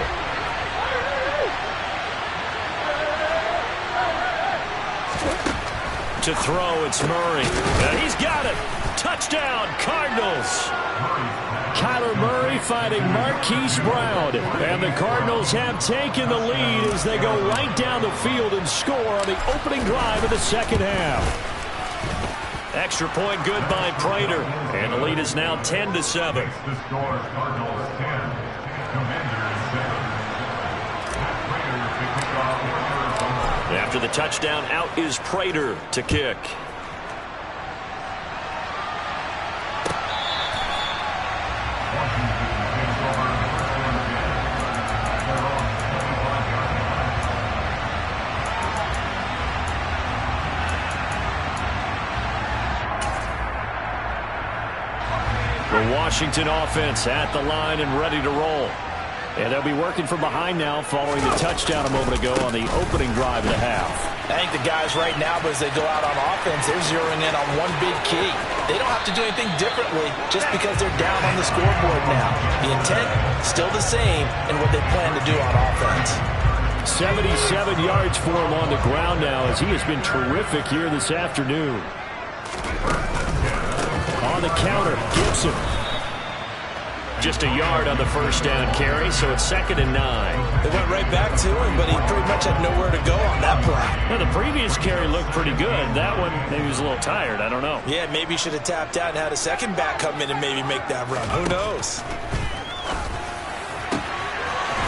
To throw, it's Murray. And he's got it. Touchdown, Cardinals. Kyler Murray fighting Marquise Brown. And the Cardinals have taken the lead as they go right down the field and score on the opening drive of the second half. Extra point good by Prater. And the lead is now 10-7. The score, Cardinals 10, Commanders 7. After the touchdown, out is Prater to kick. The Washington offense at the line and ready to roll. And they'll be working from behind now following the touchdown a moment ago on the opening drive of the half. I think the guys right now, as they go out on offense, they're zeroing in on one big key. They don't have to do anything differently just because they're down on the scoreboard now. The intent, still the same in what they plan to do on offense. 77 yards for him on the ground now as he has been terrific here this afternoon. On the counter, Gibson. Just a yard on the first down carry, so it's 2nd and 9. They went right back to him, but he pretty much had nowhere to go on that play. Now, the previous carry looked pretty good. That one, maybe he was a little tired. I don't know. Yeah, maybe he should have tapped out and had a second back come in and maybe make that run. Who knows?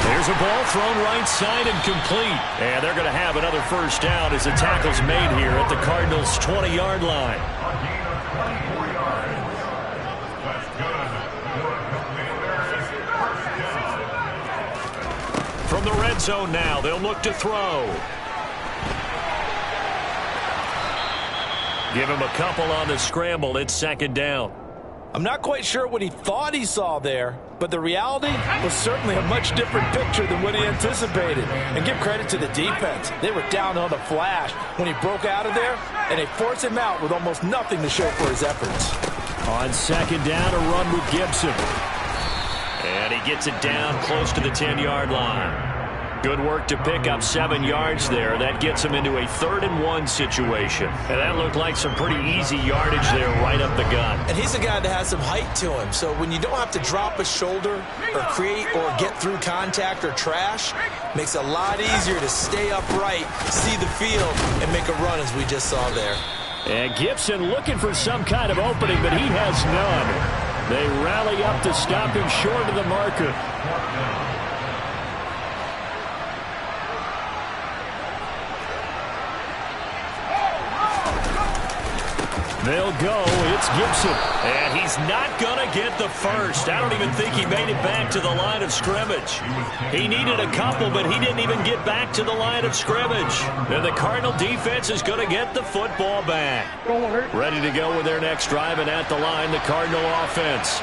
There's a ball thrown right side and complete. And they're going to have another first down as the tackle's made here at the Cardinals' 20-yard line. From the red zone now, they'll look to throw. Give him a couple on the scramble. It's 2nd down. I'm not quite sure what he thought he saw there, but the reality was certainly a much different picture than what he anticipated. And give credit to the defense. They were down on the flash when he broke out of there, and they forced him out with almost nothing to show for his efforts. On 2nd down, a run with Gibson. And he gets it down close to the 10-yard line. Good work to pick up 7 yards there. That gets him into a 3rd and 1 situation. And that looked like some pretty easy yardage there right up the gut. And he's a guy that has some height to him. So when you don't have to drop a shoulder or create or get through contact or trash, makes it a lot easier to stay upright, see the field, and make a run as we just saw there. And Gibson looking for some kind of opening, but he has none. They rally up to stop him short of the marker. They'll go. It's Gibson. And he's not going to get the first. I don't even think he made it back to the line of scrimmage. He needed a couple, but he didn't even get back to the line of scrimmage. And the Cardinal defense is going to get the football back. Ready to go with their next drive, and at the line, the Cardinal offense.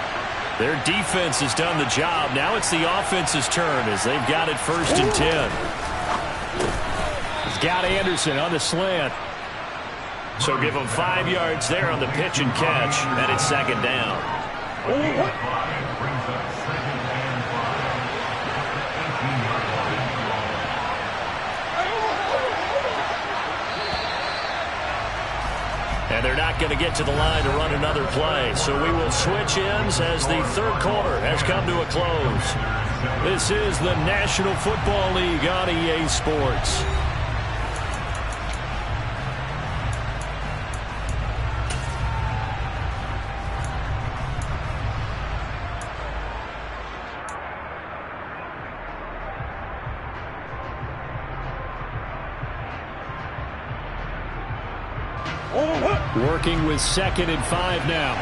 Their defense has done the job. Now it's the offense's turn as they've got it 1st and 10. He's got Anderson on the slant. So give him 5 yards there on the pitch and catch, and it's 2nd down. And they're not going to get to the line to run another play. So we will switch ends as the 3rd quarter has come to a close. This is the National Football League on EA Sports. Working with 2nd and 5 now.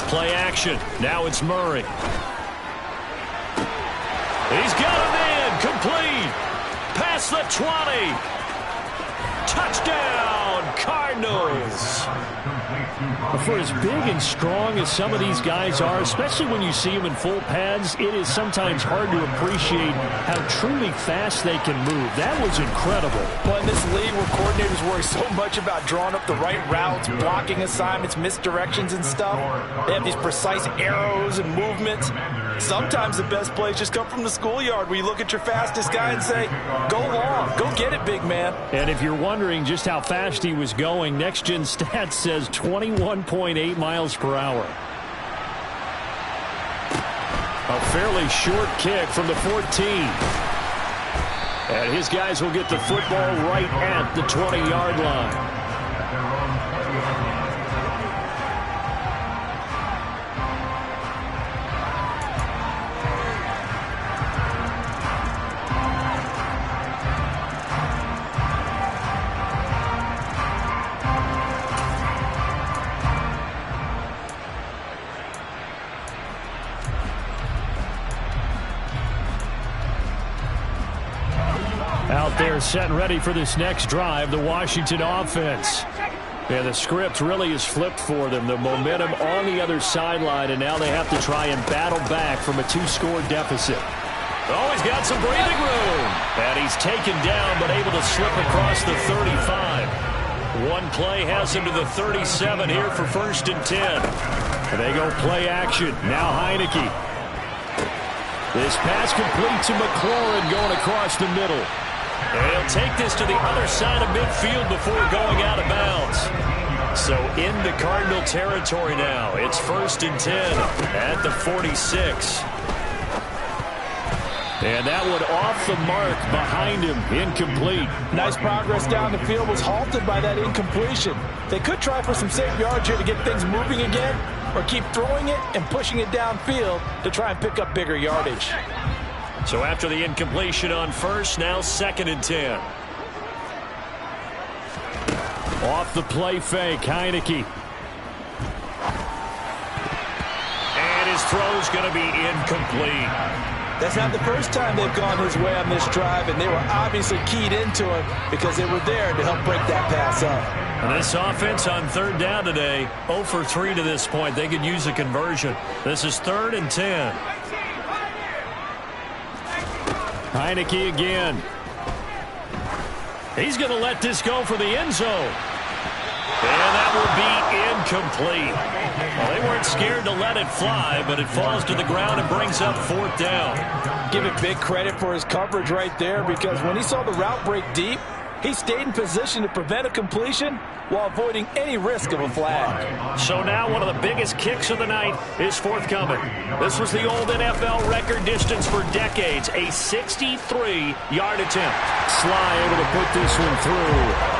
Play action. Now it's Murray. He's got him in. Complete. Past the 20. Touchdown, Cardinals. For as big and strong as some of these guys are, especially when you see them in full pads, it is sometimes hard to appreciate how truly fast they can move. That was incredible. Well, in this league where coordinators worry so much about drawing up the right routes, blocking assignments, misdirections and stuff, they have these precise arrows and movements. Sometimes the best plays just come from the schoolyard where you look at your fastest guy and say, go long, go get it, big man. And if you're wondering just how fast he was going, Next Gen Stats says 21.8 miles per hour. A fairly short kick from the 14. And his guys will get the football right at the 20-yard line. Out there set and ready for this next drive, the Washington offense. And the script really is flipped for them. The momentum on the other sideline, and now they have to try and battle back from a 2-score deficit. Oh, he's got some breathing room. And he's taken down, but able to slip across the 35. One play has him to the 37 here for 1st and 10. And they go play action. Now Heineke. This pass complete to McLaurin going across the middle. And he'll take this to the other side of midfield before going out of bounds. So into Cardinal territory now. It's 1st and 10 at the 46. And that one off the mark behind him, incomplete. Nice progress down the field, was halted by that incompletion. They could try for some safe yards here to get things moving again, or keep throwing it and pushing it downfield to try and pick up bigger yardage. So after the incompletion on 1st, now 2nd and 10. Off the play fake, Heineke. And his throw's going to be incomplete. That's not the first time they've gone his way on this drive, and they were obviously keyed into him because they were there to help break that pass up. And this offense on 3rd down today, 0 for 3 to this point. They could use a conversion. This is 3rd and 10. Heineke again. He's going to let this go for the end zone. And that will be incomplete. Well, they weren't scared to let it fly, but it falls to the ground and brings up 4th down. Give it big credit for his coverage right there, because when he saw the route break deep, he stayed in position to prevent a completion while avoiding any risk of a flag. So now one of the biggest kicks of the night is forthcoming. This was the old NFL record distance for decades, a 63-yard attempt. Sly able to put this one through.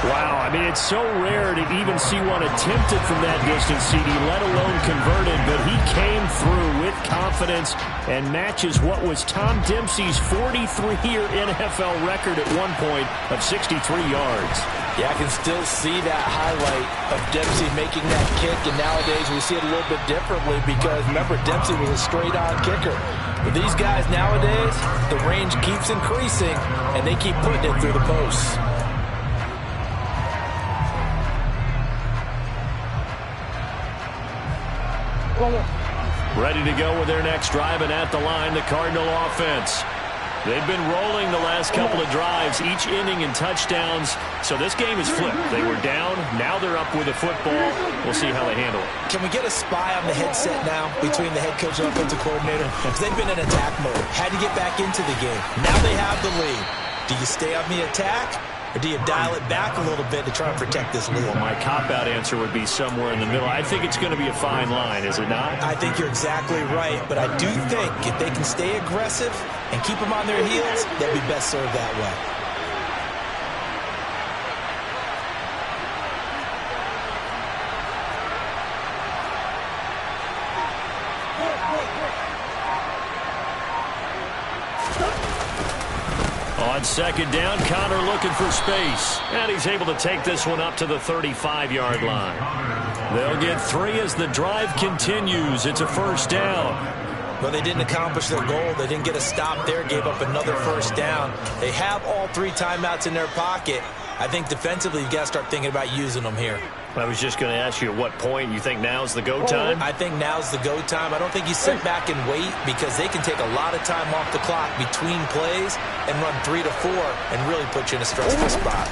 Wow, I mean, it's so rare to even see one attempted from that distance, CD, let alone converted, but he came through with confidence and matches what was Tom Dempsey's 43-year NFL record at one point of 63 yards. Yeah, I can still see that highlight of Dempsey making that kick, and nowadays we see it a little bit differently because, remember, Dempsey was a straight-on kicker. But these guys nowadays, the range keeps increasing, and they keep putting it through the posts. Ready to go with their next drive, and at the line, the Cardinal offense. They've been rolling the last couple of drives, each inning in touchdowns, so this game is flipped. They were down, now they're up with the football. We'll see how they handle it. Can we get a spy on the headset now between the head coach and offensive coordinator? Because they've been in attack mode, had to get back into the game. Now they have the lead. Do you stay on the attack, or do you dial it back a little bit to try and protect this lead? Well, my cop-out answer would be somewhere in the middle. I think it's going to be a fine line, is it not? I think you're exactly right, but I do think if they can stay aggressive and keep them on their heels, they'll be best served that way. On 2nd down, Connor looking for space. And he's able to take this one up to the 35-yard line. They'll get 3 as the drive continues. It's a 1st down. Well, they didn't accomplish their goal. They didn't get a stop there, gave up another 1st down. They have all 3 timeouts in their pocket. I think defensively you've got to start thinking about using them here. I was just going to ask you at what point you think now's the go time? I think now's the go time. I don't think you sit back and wait, because they can take a lot of time off the clock between plays and run 3 to 4 and really put you in a stressful spot.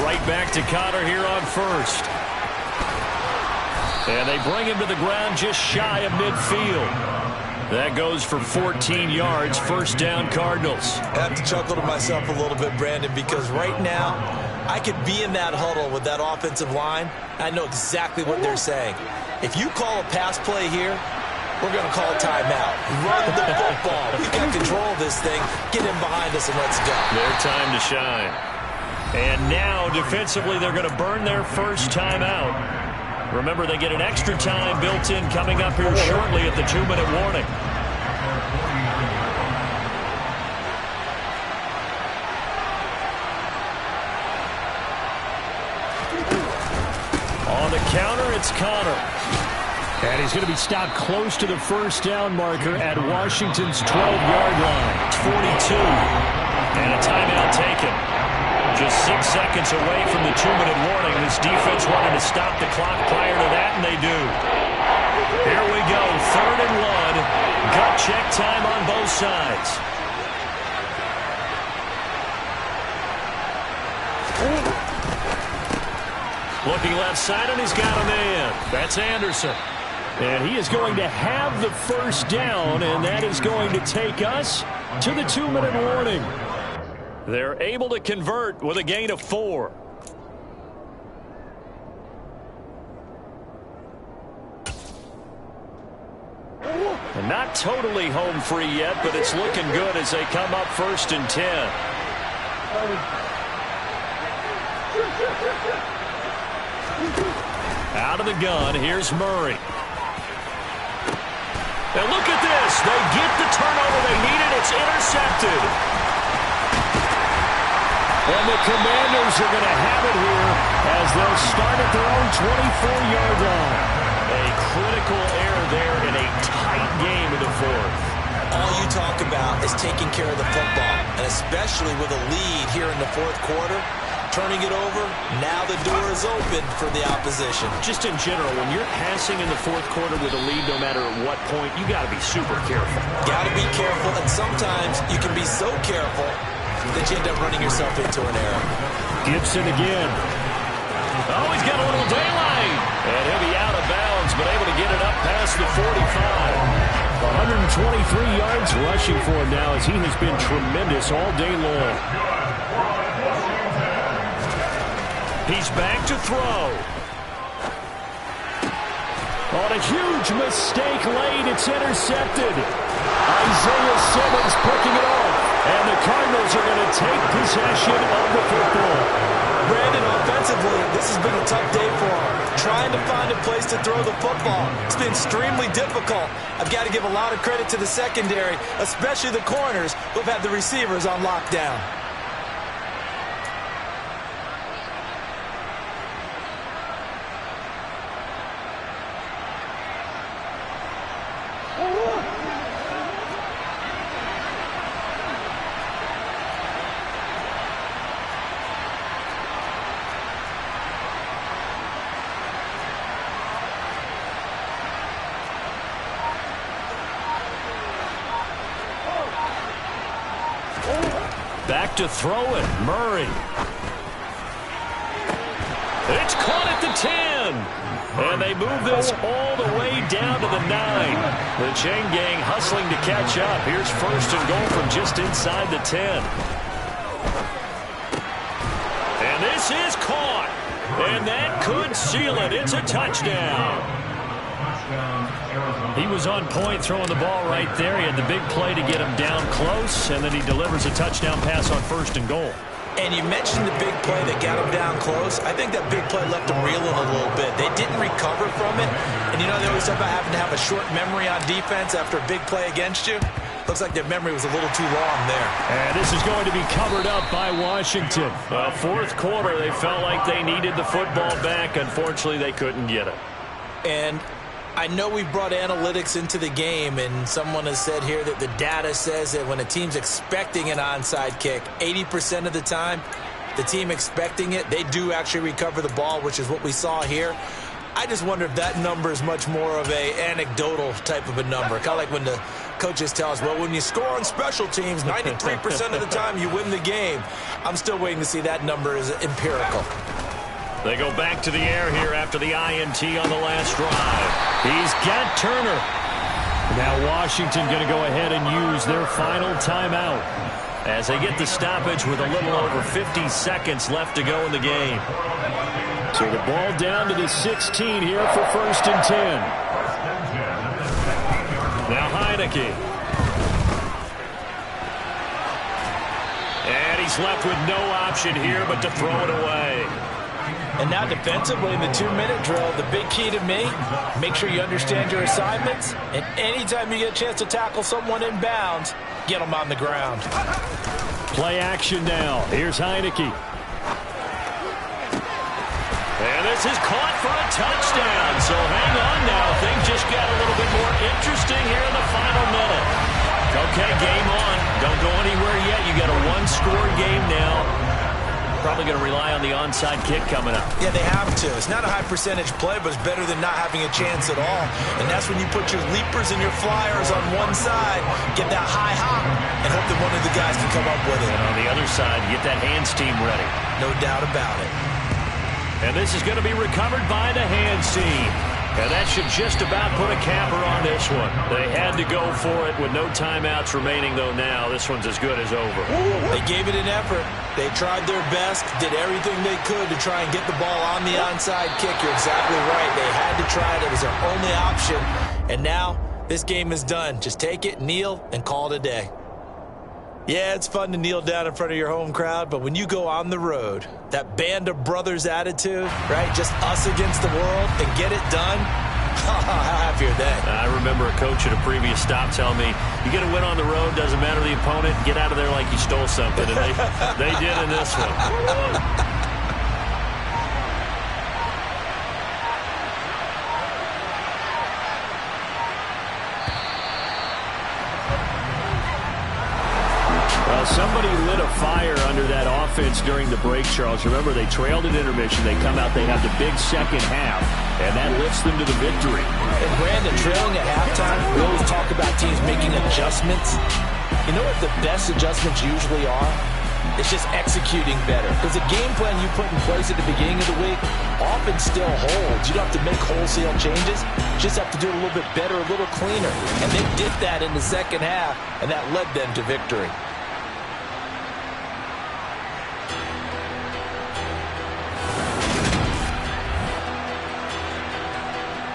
Right back to Connor here on 1st. And they bring him to the ground just shy of midfield. That goes for 14 yards, 1st down Cardinals. I have to chuckle to myself a little bit, Brandon, because right now I could be in that huddle with that offensive line. I know exactly what they're saying. If you call a pass play here, we're going to call a timeout. Run the football. We've got control of this thing. Get in behind us and let's go. Their time to shine. And now, defensively, they're going to burn their first timeout. Remember, they get an extra time built in coming up here shortly at the 2-minute warning. On the counter, it's Connor. And he's going to be stopped close to the 1st down marker at Washington's 12-yard line. It's 42. And a timeout taken. Just 6 seconds away from the 2-minute warning. This defense wanted to stop the clock prior to that, and they do. Here we go, 3rd and 1. Gut check time on both sides. Looking left side, and he's got a man. That's Anderson. And he is going to have the first down, and that is going to take us to the 2-minute warning. They're able to convert with a gain of 4. And not totally home free yet, but it's looking good as they come up 1st and 10. Out of the gun, here's Murray. And look at this. They get the turnover they needed. It's intercepted. And the Commanders are going to have it here as they'll start at their own 24-yard line. A critical error there in a tight game in the 4th. All you talk about is taking care of the football, and especially with a lead here in the 4th quarter. Turning it over, now the door is open for the opposition. Just in general, when you're passing in the 4th quarter with a lead, no matter at what point, you got to be super careful. Got to be careful, and sometimes you can be so careful that you end up running yourself into an error. Gibson again. Oh, he's got a little daylight. And he'll be out of bounds, but able to get it up past the 45. 123 yards rushing for him now as he has been tremendous all day long. He's back to throw. On a huge mistake late, it's intercepted. Isaiah Simmons picking it off. And the Cardinals are going to take possession of the football. Brandon, offensively, this has been a tough day for him. Trying to find a place to throw the football. It's been extremely difficult. I've got to give a lot of credit to the secondary, especially the corners who've had the receivers on lockdown. Back to throw it, Murray. It's caught at the 10. And they move this all the way down to the 9. The chain gang hustling to catch up. Here's 1st and goal from just inside the 10. And this is caught. And that could seal it. It's a touchdown. He was on point throwing the ball right there. He had the big play to get him down close, and then he delivers a touchdown pass on 1st and goal. And you mentioned the big play that got him down close. I think that big play left him reeling a little bit. They didn't recover from it. And you know, they always talk about having to have a short memory on defense after a big play against you. Looks like their memory was a little too long there. And this is going to be covered up by Washington. 4th quarter, they felt like they needed the football back. Unfortunately, they couldn't get it. And I know we brought analytics into the game, and someone has said here that the data says that when a team's expecting an onside kick, 80% of the time, the team expecting it, they do actually recover the ball, which is what we saw here. I just wonder if that number is much more of a anecdotal type of a number. Kind of like when the coaches tell us, well, when you score on special teams, 93% of the time you win the game. I'm still waiting to see that number is empirical. They go back to the air here after the INT on the last drive. He's got Turner. Now Washington going to go ahead and use their final timeout as they get the stoppage with a little over 50 seconds left to go in the game. So the ball down to the 16 here for 1st and 10. Now Heineke. And he's left with no option here but to throw it away. And now defensively in the 2-minute drill, the big key to me, make sure you understand your assignments. And anytime you get a chance to tackle someone in bounds, get them on the ground. Play action now. Here's Heineke. And this is caught for a touchdown. So hang on now. Things just got a little bit more interesting here in the final minute. Okay, game on. Don't go anywhere yet. You got a 1-score game now. probably going to rely on the onside kick coming up. Yeah, they have to. It's not a high percentage play, but it's better than not having a chance at all. And that's when you put your leapers and your flyers on one side, get that high hop, and hope that one of the guys can come up with it. And on the other side, get that hands team ready. No doubt about it. And this is going to be recovered by the hands team. And that should just about put a capper on this one. They had to go for it with no timeouts remaining, though now this one's as good as over. They gave it an effort. They tried their best, did everything they could to try and get the ball on the onside kick. You're exactly right. They had to try it. It was their only option. And now this game is done. Just take it, kneel, and call it a day. Yeah, it's fun to kneel down in front of your home crowd, but when you go on the road, that band of brothers attitude, right, just us against the world, and get it done, how happy are they? I remember a coach at a previous stop telling me, you get a win on the road, doesn't matter the opponent, get out of there like you stole something, and they did in this one. Somebody lit a fire under that offense during the break, Charles. Remember, they trailed at intermission. They come out, they have the big second half, and that lifts them to the victory. And Brandon, trailing at halftime, we always talk about teams making adjustments. You know what the best adjustments usually are? It's just executing better. Because the game plan you put in place at the beginning of the week often still holds. You don't have to make wholesale changes. You just have to do it a little bit better, a little cleaner. And they did that in the second half, and that led them to victory.